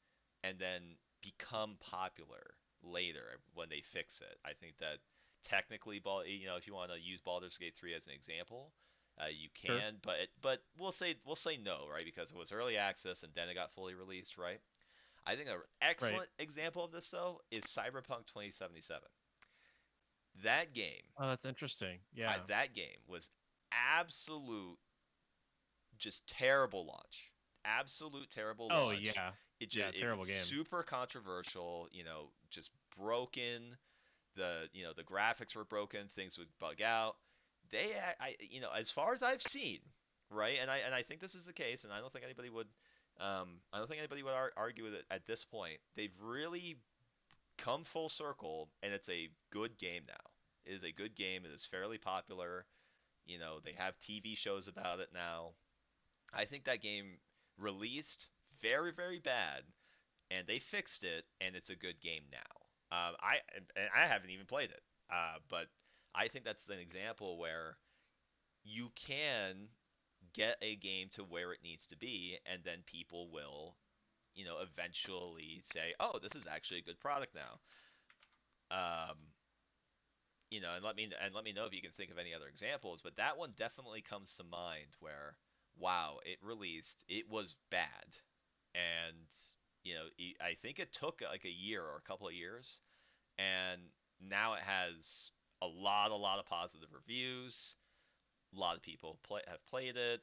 and then become popular later when they fix it. I think that technically, if you want to use Baldur's Gate 3 as an example, you Sure. can, but we'll say no, right? Because it was early access and then it got fully released, right? I think an Right. excellent example of this though is Cyberpunk 2077. That game, Oh, that's interesting. Yeah. that game was absolute just terrible launch. Absolute terrible Oh, launch. yeah. Yeah, It was terrible game. super controversial, just broken. The graphics were broken, things would bug out. As far as I've seen, right? And I think this is the case, and I don't think anybody would argue with it at this point. They've really come full circle, and it's a good game now. It is a good game. It is fairly popular. They have TV shows about it now. I think that game released very, very bad, and they fixed it, and it's a good game now. I haven't even played it, but I think that's an example where you can get a game to where it needs to be, and then people will, eventually say, "Oh, this is actually a good product now." Um, and let me know if you can think of any other examples, but that one definitely comes to mind where, wow, it released, it was bad, and I think it took like a year or a couple of years, and now it has a lot of positive reviews. A lot of people have played it.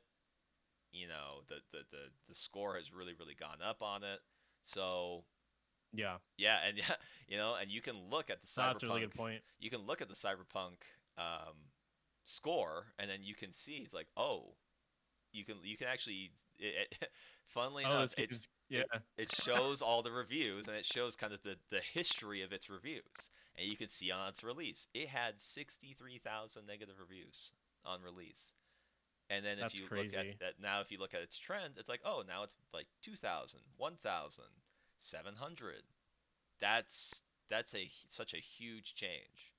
The score has really really gone up on it. So Yeah. yeah, and yeah, and you can look at the No, that's a really cyberpunk, good point. you can look at the cyberpunk um, score, and then you can see it's like, oh, you can actually, funnily Oh, enough, this game's yeah. it shows all the reviews, and it shows kind of the history of its reviews, and you can see on its release it had 63,000 negative reviews. on release. And then if That's you look at crazy. that now, if you look at its trend, it's like, oh, now it's like 2,000, 1,000, 700. That's a such a huge change.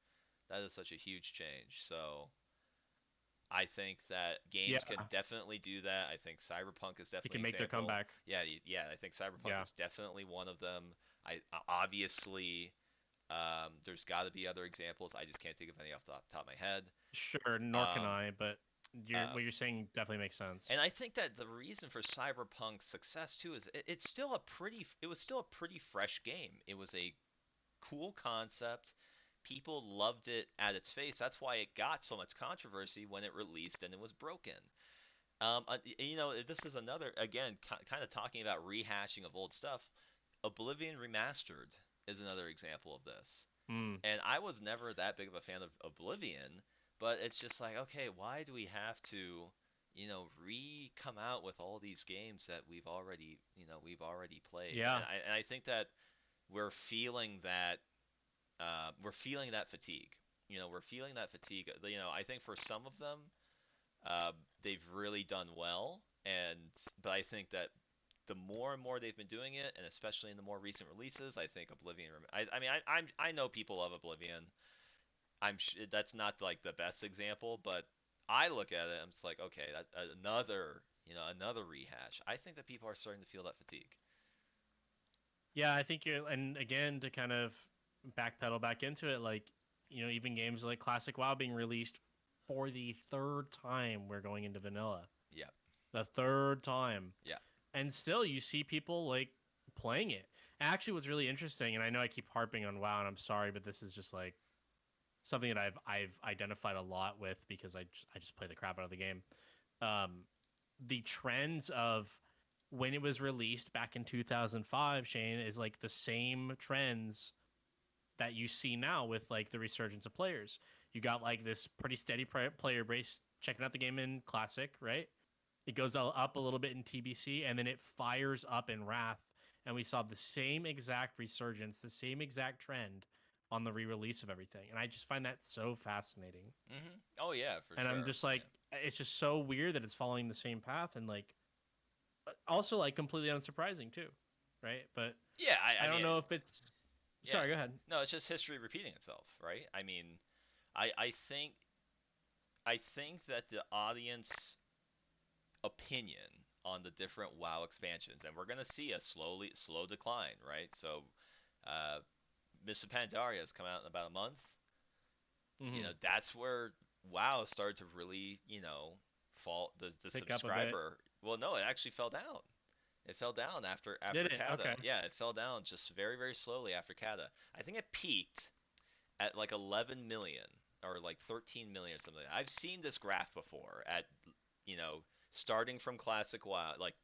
That is such a huge change. So I think that games can Yeah, definitely do that. I think Cyberpunk is they definitely can an make their example. comeback. Yeah, yeah. I think Cyberpunk Yeah, is definitely one of them. I obviously there's got to be other examples. I just can't think of any off the top of my head. sure, nor can Um, I, but uh, what you're saying definitely makes and sense. I think that the reason for Cyberpunk's success too is it's still it was still a pretty fresh game. It was a cool concept. People loved it at its face. That's why it got so much controversy when it released and it was broken. This is another, again, kind of talking about rehashing of old stuff. Oblivion Remastered is another example of this. Mm. And I was never that big of a fan of Oblivion, but it's just like, okay, why do we have to, come out with all these games that we've already played? Yeah, And I think that we're feeling that we're feeling that fatigue. We're feeling that fatigue. I think for some of them, uh, they've really done well, but I think that the more and more they've been doing it, and especially in the more recent releases, I think Oblivion. I mean, I know people love Oblivion. That's not like the best example, but I look at it, I'm just like, okay, another rehash. I think that people are starting to feel that fatigue. yeah, I think you're, and again, to kind of backpedal back into it, like, even games like Classic WoW being released for the third time, we're going into vanilla. Yeah, The third time. yeah. And still, you see people like playing it. Actually, what's really interesting, and I know I keep harping on WoW, and I'm sorry, but this is just like something that I've identified a lot with because I just play the crap out of the game. Um, the trends of when it was released back in 2005, Shane, is like the same trends that you see now with like the resurgence of players. You got like this pretty steady player base checking out the game in Classic, right? It goes up a little bit in TBC, and then it fires up in Wrath, and we saw the same exact resurgence, the same exact trend on the re-release of everything, and I just find that so fascinating. Oh yeah, for And I'm sure. just like, Yeah, it's just so weird that it's following the same path, and like, also like completely unsurprising too, right? But yeah. I I don't mean, know if it's. yeah. Sorry, go ahead. No, it's just history repeating itself, right? I mean, I think that the audience opinion on the different WoW expansions, and we're gonna see a slow decline, right? So, uh, Mists of Pandaria has come out in about a month. Mm-hmm. That's where WoW started to really, fall. The Pick up a bit. subscriber. Well, no, it actually fell down. It fell down after Did it? Kata. Okay. Yeah, it fell down just very very slowly after Kata. I think it peaked at like 11 million or like 13 million or something. I've seen this graph before at you know starting from classic WoW, like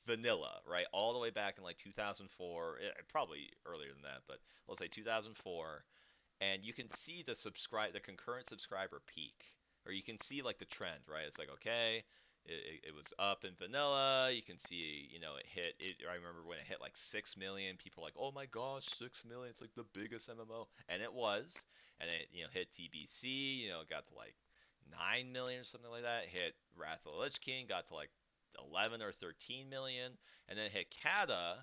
vanilla, right, all the way back in like 2004, probably earlier than that, but let's say 2004, and you can see the concurrent subscriber peak, or you can see like the trend, right? It's like, okay, it was up in vanilla. You can see, it hit it. I remember when it hit like 6 million. People were like, oh my gosh, 6 million! It's like the biggest MMO, and it was. And it hit TBC. It got to like 9 million or something like that. It hit Wrath of the Lich King, got to like 11 or 13 million, and then it hit Kata,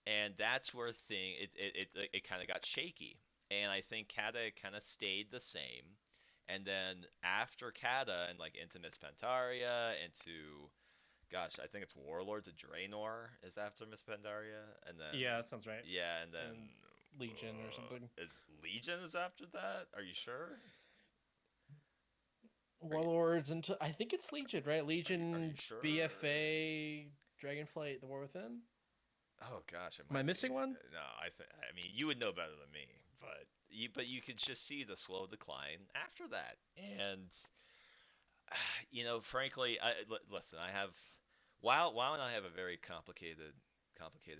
and that's where it kind of got shaky. And I think Kata kind of stayed the same. And then after Kata and like into Miss Pandaria, into gosh, I think it's Warlords of Draenor is after Miss Pandaria, and then Yeah, that sounds right. yeah, and then And Legion or something. is Legion is after that? Are you sure? Are you Warlords and I think it's Legion, right? are you Legion, sure? BFA, Dragonflight, The War Within. Oh gosh, it Am I might be. missing one? No, I mean you would know better than me, but you could just see the slow decline after that. And frankly, listen, WoW and I have a very complicated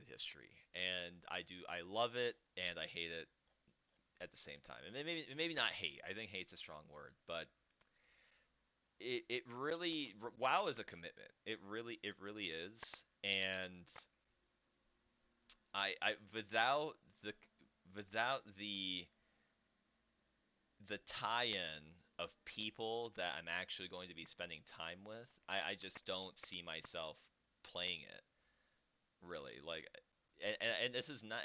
history, and I love it and I hate it at the same time. And maybe not hate. I think hate's a strong word, but it really WoW is a commitment. It really is. And I the without the tie-in of people that I'm actually going to be spending time with, I just don't see myself playing it really. Like, and this is not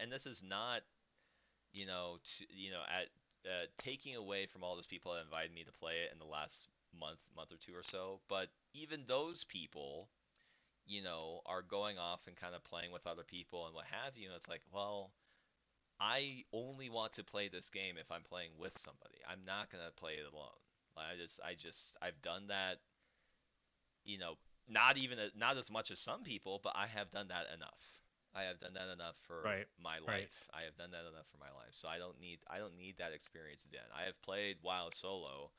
at taking away from all those people that invited me to play it in the last month or two or so. But even those people, are going off and kind of playing with other people and what have you. And it's like, well, I only want to play this game if I'm playing with somebody. I'm not gonna play it alone. Like, I've done that. You know, not as much as some people, but I have done that enough. I have done that enough for Right. my Right. life. I have done that enough for my life. So I don't need that experience again. I have played WoW solo,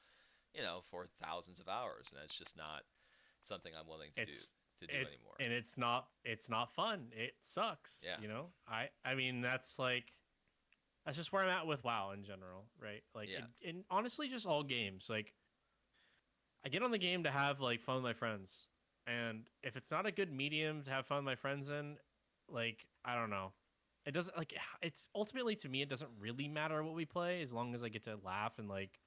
for thousands of hours, and it's just not something I'm willing It's to do it anymore. and it's not fun. It sucks, Yeah. you know? I mean that's just where I'm at with WoW in general, right? Like Yeah. in honestly just all games. Like I get on the game to have like fun with my friends. And if it's not a good medium to have fun with my friends in, like I don't know. It doesn't like it's ultimately to me it doesn't really matter what we play as long as I get to laugh and like,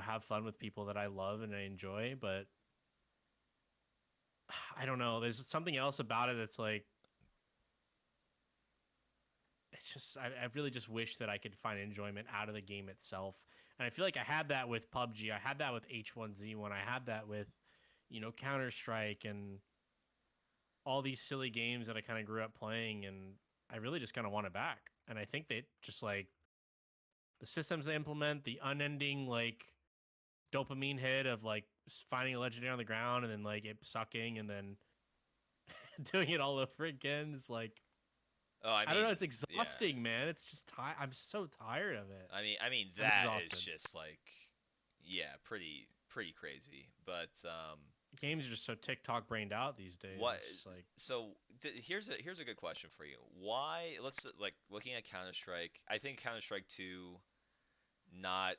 have fun with people that I love and I enjoy, but I don't know. There's something else about it that's like it's just I really just wish that I could find enjoyment out of the game itself. And I feel like I had that with PUBG. I had that with H1Z1. I had that with, Counter Strike and all these silly games that I kind of grew up playing. And I really just kind of want it back. And I think that just like the systems they implement, the unending like dopamine hit of like finding a legendary on the ground and then like it sucking and then doing it all over again is like Oh, I I don't mean, know. It's yeah. exhausting, man. It's just I'm so tired of it. I mean I'm that is exhausted. just like, yeah, pretty crazy. But Games are just so TikTok brained out these days. what? It's just like So here's a good question for you. Why? Let's like looking at Counter Strike. I think Counter Strike 2, not,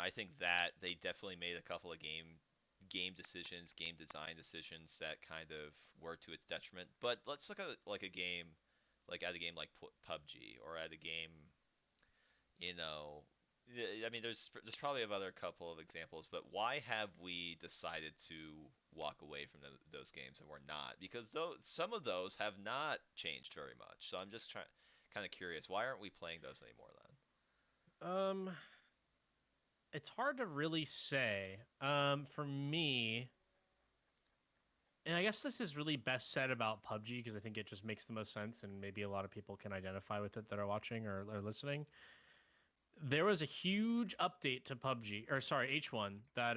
I think that they definitely made a couple of game decisions, game design decisions that kind of were to its detriment. But let's look at like a game, like at a game like PUBG, or at a game, you know. I mean, there's probably another couple of examples, but why have we decided to walk away from those games and we're not? Because some of those have not changed very much. So I'm just kind of curious, why aren't we playing those anymore then? um it's hard to really say. For me, and I guess this is really best said about PUBG because I think it just makes the most sense and maybe a lot of people can identify with it that are watching or listening. There was a huge update to PUBG or sorry, H1 that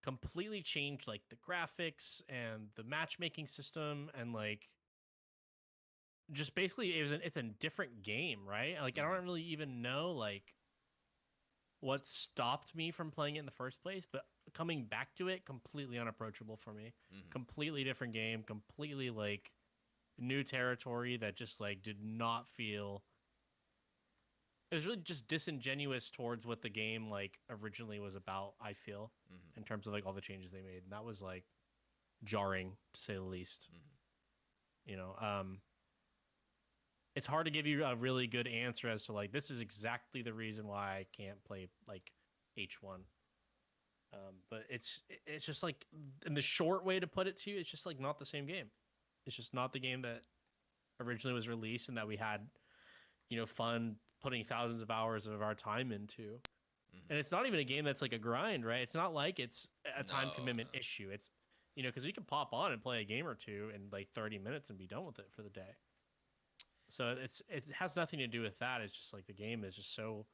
completely changed like the graphics and the matchmaking system and like just basically it's a different game, right? Like I Hmm. don't really even know like what stopped me from playing it in the first place, but coming back to it completely unapproachable for me. Hmm. Completely different game, completely like new territory that just like did not feel it was really just disingenuous towards what the game like originally was about, I feel, Hmm. in terms of like all the changes they made. And that was like jarring to say the least. Hmm. You know, it's hard to give you a really good answer as to like this is exactly the reason why I can't play like H1. But it's just like in the short way to put it to you, it's just like not the same game. It's just not the game that originally was released and that we had, fun putting thousands of hours of our time into. Hmm. And it's not even a game that's like a grind, right? It's not like it's a time No, commitment no. issue. It's because you can pop on and play a game or two in like 30 minutes and be done with it for the day. So it has nothing to do with that. It's just like the game is just so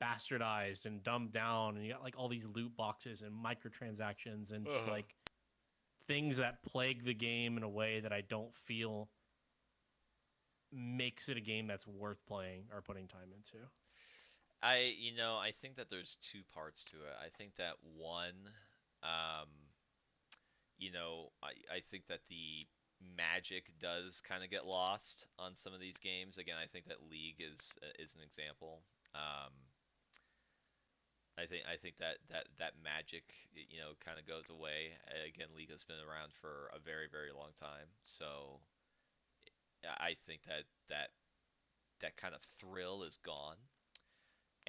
bastardized and dumbed down, and you got like all these loot boxes and microtransactions and just Uh-huh. like things that plague the game in a way that I don't feel makes it a game that's worth playing or putting time into. I think that there's two parts to it. I think that one, um, I think that the magic does kind of get lost on some of these games. Again, I think that League is an example. Um, I think that magic, kind of goes away. Again, League has been around for a very very long time, so I think that that kind of thrill is gone.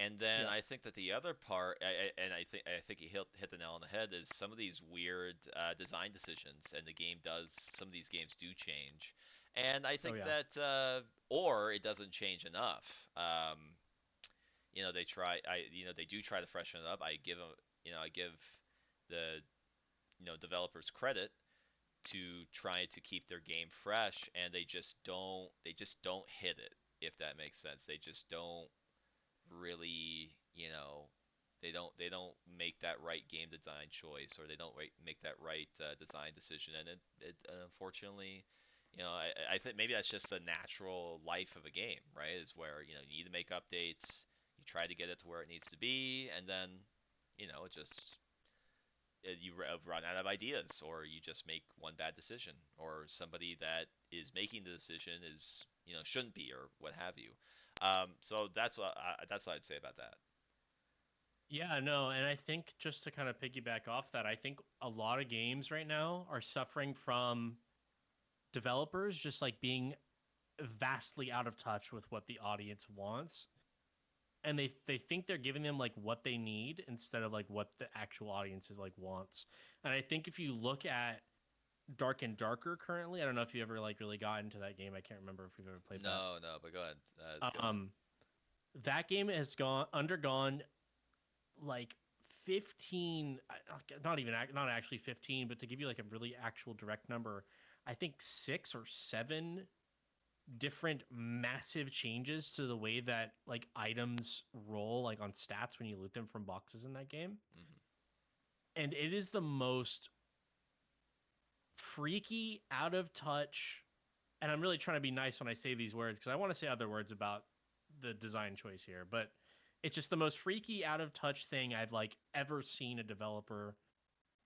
And then Yeah. I think that the other part, and I think you hit the nail on the head, is some of these weird design decisions, and the game does some of these games do change, and I Oh think yeah. that or it doesn't change enough. They try, they do try to freshen it up. I give the developers credit to try to keep their game fresh, and they just don't hit it, if that makes sense. They just don't really, they don't make that right game design choice, or they don't make that right design decision, and it unfortunately, I think maybe that's just the natural life of a game, right? Is where you need to make updates, you try to get it to where it needs to be, and then it just you run out of ideas, or you just make one bad decision, or somebody that is making the decision is shouldn't be, or what have you. So that's what I'd say about that. Yeah, no, and I think just to kind of piggyback off that, I think a lot of games right now are suffering from developers just like being vastly out of touch with what the audience wants. And they think they're giving them like what they need instead of like what the actual audience is like wants. And I think if you look at Dark and Darker currently, I don't know if you ever like really got into that game. I can't remember if you've ever played that. No, no, but go ahead. Go ahead. Um, that game has gone undergone like 15, not actually 15, but to give you like a really actual direct number, I think 6 or 7 different massive changes to the way that like items roll like on stats when you loot them from boxes in that game. Hmm. And it is the most freaky, out of touch, and I'm really trying to be nice when I say these words because I want to say other words about the design choice here, but it's just the most freaky, out of touch thing I've like ever seen a developer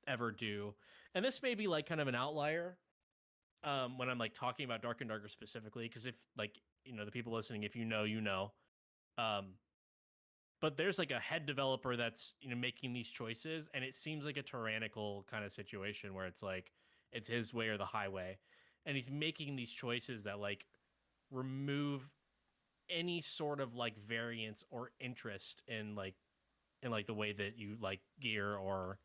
ever do. And this may be like kind of an outlier when I'm like talking about Dark and Darker specifically, because if like the people listening, if you know, you know. Um, but there's like a head developer that's making these choices, and it seems like a tyrannical kind of situation where it's like it's his way or the highway, and he's making these choices that like remove any sort of like variance or interest in like the way that you like gear or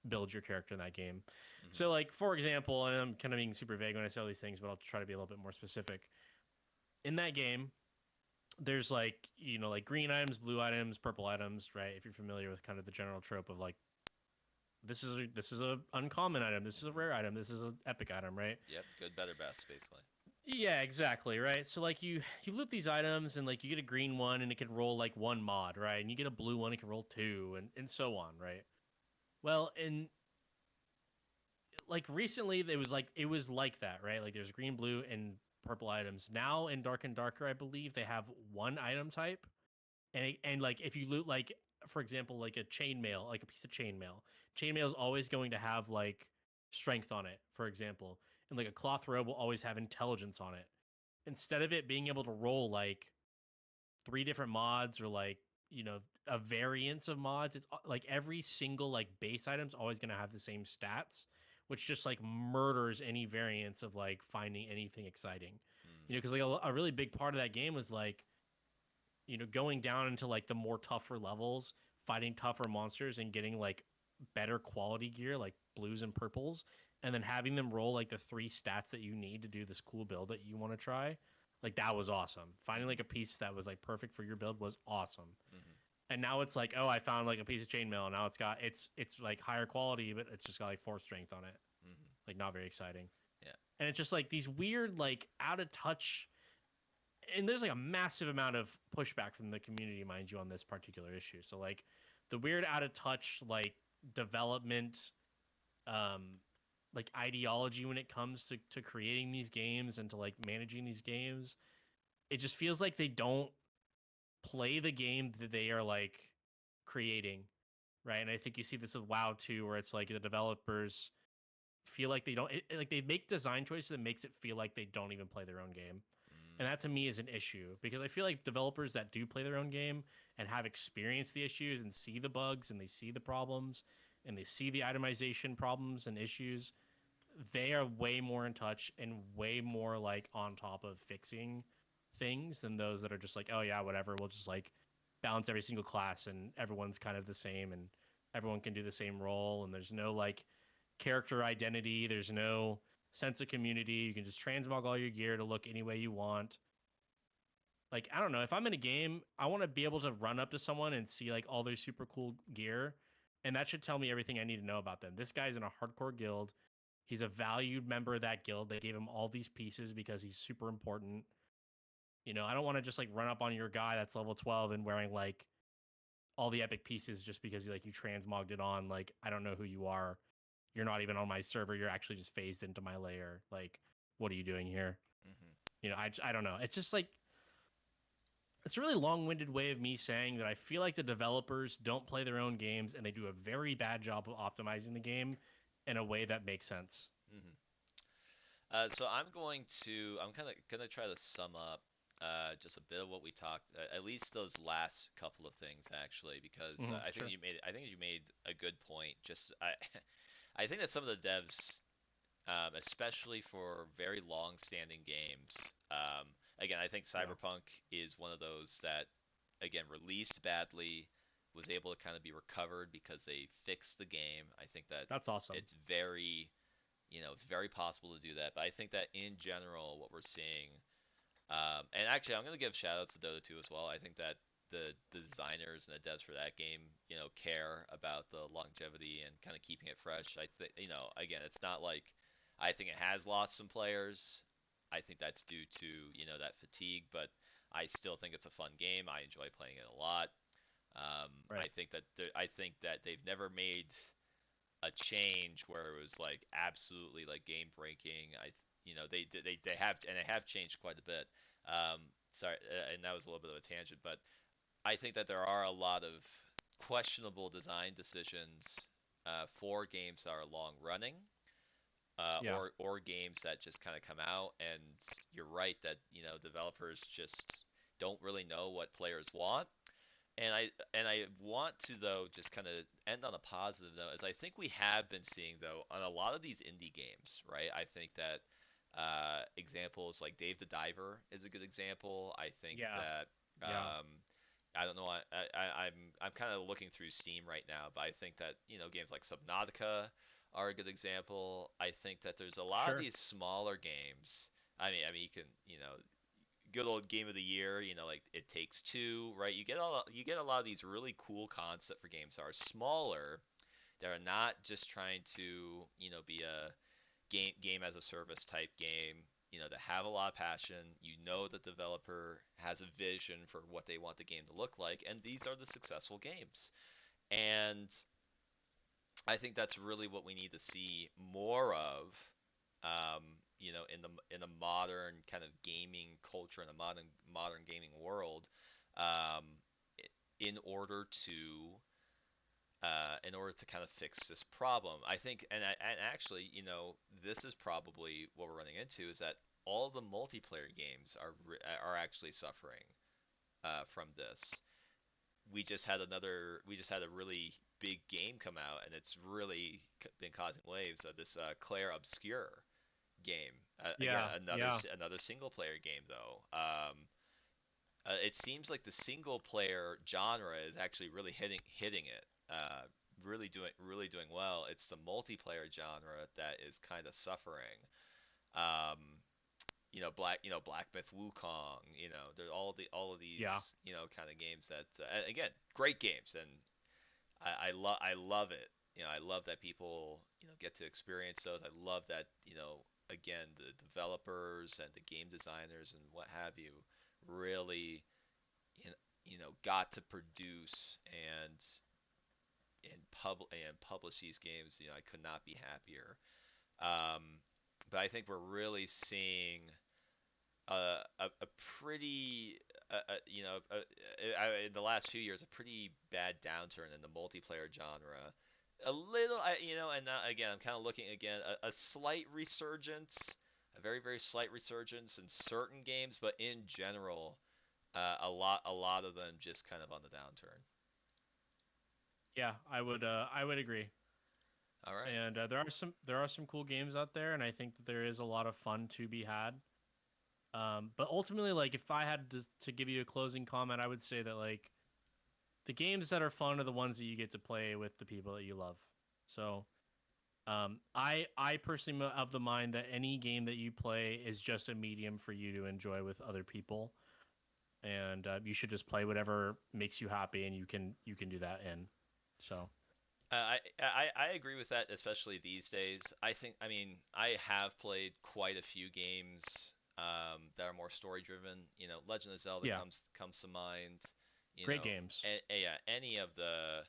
build your character in that game. Hmm. So like for example, and I'm kind of being super vague when I say all these things, but I'll try to be a little bit more specific. In that game, there's like like green items, blue items, purple items, right? If you're familiar with kind of the general trope of like this is a uncommon item, this is a Hmm. rare item, this is an epic item, right? Yep, good, better, best, basically. Yeah, exactly, right? So like you loot these items and like you get a green one and it can roll like one mod, right? And you get a blue one, it can roll two and so on, right? Well, in like recently it was like that, right? Like there's green, blue, and purple items. Now in Dark and Darker, I believe they have one item type, and like if you loot like for example like a chainmail, like a piece of chainmail is always going to have like strength on it, for example, and like a cloth robe will always have intelligence on it. Instead of it being able to roll like 3 different mods or like a variance of mods, it's like every single like base item's always going to have the same stats, which just like murders any variance of like finding anything exciting. Mm. Because like a really big part of that game was like going down into like the more tougher levels, fighting tougher monsters and getting like better quality gear like blues and purples, and then having them roll like the 3 stats that you need to do this cool build that you want to try. Like that was awesome. Finding Hmm. like a piece that was like perfect for your build was awesome. Hmm. And now it's like, oh, I found like a piece of chainmail, and now it's like higher quality, but it's just got like 4 strength on it. Hmm. Like not very exciting. Yeah. And it's just like these weird, like out of touch, and there's like a massive amount of pushback from the community, mind you, on this particular issue. So like the weird out of touch like development, um, like ideology when it comes to creating these games and to like managing these games, it just feels like they don't play the game that they are like creating, right? And I think you see this with WoW too, where it's like the developers feel like they don't like they make design choices that makes it feel like they don't even play their own game. And Mm. that to me is an issue because I feel like developers that do play their own game and have experienced the issues and see the bugs and they see the problems and they see the itemization problems and issues, they are way more in touch and way more like on top of fixing things than those that are just like, oh yeah, whatever, we'll just like balance every single class and everyone's kind of the same and everyone can do the same role and there's no like character identity, there's no sense of community. You can just transmog all your gear to look any way you want. Like, I don't know, if I'm in a game, I want to be able to run up to someone and see like all their super cool gear, and that should tell me everything I need to know about them. This guy's in a hardcore guild. He's a valued member of that guild. They gave him all these pieces because he's super important. You know, I don't want to just like run up on your guy that's level 12 and wearing like all the epic pieces just because you transmogged it on. Like, I don't know who you are. You're not even on my server. You're actually just phased into my layer. Like, what are you doing here? Hmm. You know, I don't know. It's just like it's a really long-winded way of me saying that I feel like the developers don't play their own games and they do a very bad job of optimizing the game in a way that makes sense. Hmm. So I'm kind of gonna try to sum up just a bit of what we talked, at least those last couple of things actually, because Sure. I think you made a good point. Just I think that some of the devs, especially for very long-standing games, again, I think Yeah. Cyberpunk is one of those that, again, released badly, was able to kind of be recovered because they fixed the game. I think that That's awesome. it's very it's very possible to do that. But I think that in general, what we're seeing, and actually, I'm going to give shout outs to Dota 2 as well. I think that the designers and the devs for that game, care about the longevity and kind of keeping it fresh. I think, again, it's not like I think it has lost some players. I think that's due to, that fatigue, but I still think it's a fun game. I enjoy playing it a lot. Right. I think that they've never made a change where it was like absolutely like game breaking. They have changed quite a bit. Sorry, and that was a little bit of a tangent, but I think that there are a lot of questionable design decisions for games that are long running, Yeah. or games that just kind of come out. And you're right that developers just don't really know what players want. And I want to though just kind of end on a positive note, as I think we have been seeing though on a lot of these indie games, right? I think that examples like Dave the Diver is a good example. I think Yeah. that Yeah. I don't know. I'm kind of looking through Steam right now, but I think that games like Subnautica are a good example. I think that there's a lot of Sure. these smaller games. You can good old game of the year, like It Takes Two, right? You get a lot of these really cool concept for games that are smaller, that are not just trying to, be a game as a service type game, that have a lot of passion. The developer has a vision for what they want the game to look like, and these are the successful games. And I think that's really what we need to see more of, um, in the modern kind of gaming culture, in the modern gaming world, um, in order to kind of fix this problem. I think, and actually, this is probably what we're running into, is that all the multiplayer games are actually suffering from this. We just had a really big game come out, and it's really been causing waves. This Claire Obscure game. Again, Yeah. Yeah. another single player game though. It seems like the single player genre is actually really hitting it. Really doing well. It's the multiplayer genre that is kind of suffering. Um, Black Myth Wukong. There's all of Yeah. these kind of games that again, great games, and I love it. I love that people get to experience those. I love that again, the developers and the game designers and what have you really got to produce and publish these games. I could not be happier. Um, but I think we're really seeing a pretty in the last few years, a pretty bad downturn in the multiplayer genre. A little, and again, I'm kind of looking again, a slight resurgence, a very very slight resurgence in certain games, but in general, a lot of them just kind of on the downturn. Yeah. I would agree. All right. And there are some cool games out there, and I think that there is a lot of fun to be had. But ultimately, like if I had to give you a closing comment, I would say that like the games that are fun are the ones that you get to play with the people that you love. So, I personally am of the mind that any game that you play is just a medium for you to enjoy with other people, and you should just play whatever makes you happy, and you can do that in. So, I agree with that, especially these days. I mean, I have played quite a few games that are more story driven. You know, Legend of Zelda yeah, comes to mind. You great know, games. yeah, any of the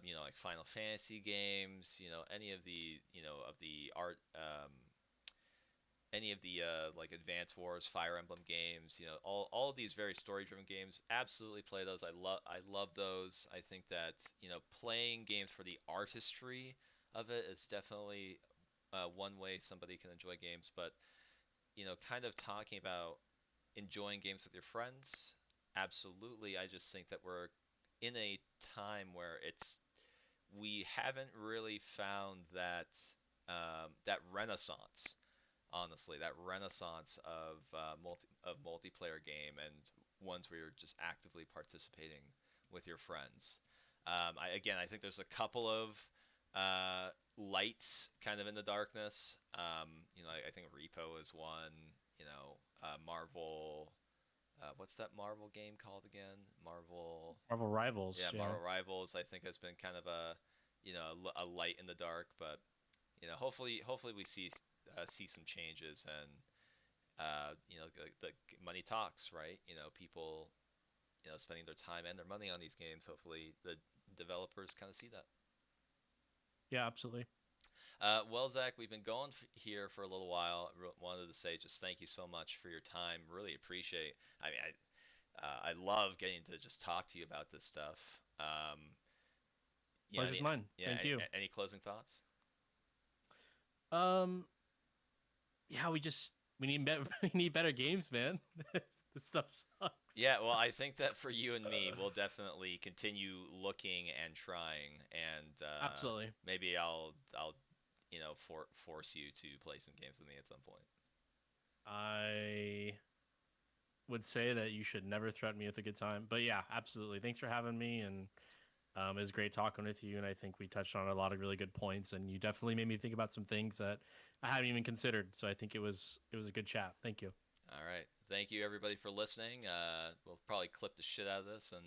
you know, like Final Fantasy games. You know, any of the of the art any of the like Advance Wars, Fire Emblem games, you know, all of these very story-driven games. Absolutely play those. I love those. I think that playing games for the artistry of it is definitely one way somebody can enjoy games. But kind of talking about enjoying games with your friends. Absolutely, I just think that we're in a time where we haven't really found that renaissance, honestly, that renaissance of multiplayer game and ones where you're just actively participating with your friends. I think there's a couple of lights kind of in the darkness. I think Repo is one. Marvel. What's that Marvel game called again? Marvel. Marvel Rivals, Yeah, yeah. Marvel Rivals. I think has been kind of a light in the dark, but hopefully we see some changes, and the money talks, right? People spending their time and their money on these games. Hopefully the developers kind of see that. Yeah, absolutely. Well, Zach, we've been going here for a little while. Wanted to say just thank you so much for your time. Really appreciate. I mean, I love getting to just talk to you about this stuff. Pleasure's mine. Thank you. Any closing thoughts? Um, yeah, we need better we need better games, man. This stuff sucks. Yeah, well, I think that for you and me, we'll definitely continue looking and trying, and Absolutely. maybe I'll force you to play some games with me at some point. I would say that you should never threaten me with a good time. But yeah, absolutely. Thanks for having me, and it was great talking with you. And I think we touched on a lot of really good points, and you definitely made me think about some things that I hadn't even considered. So I think it was a good chat. Thank you. All right, thank you everybody for listening. We'll probably clip the shit out of this and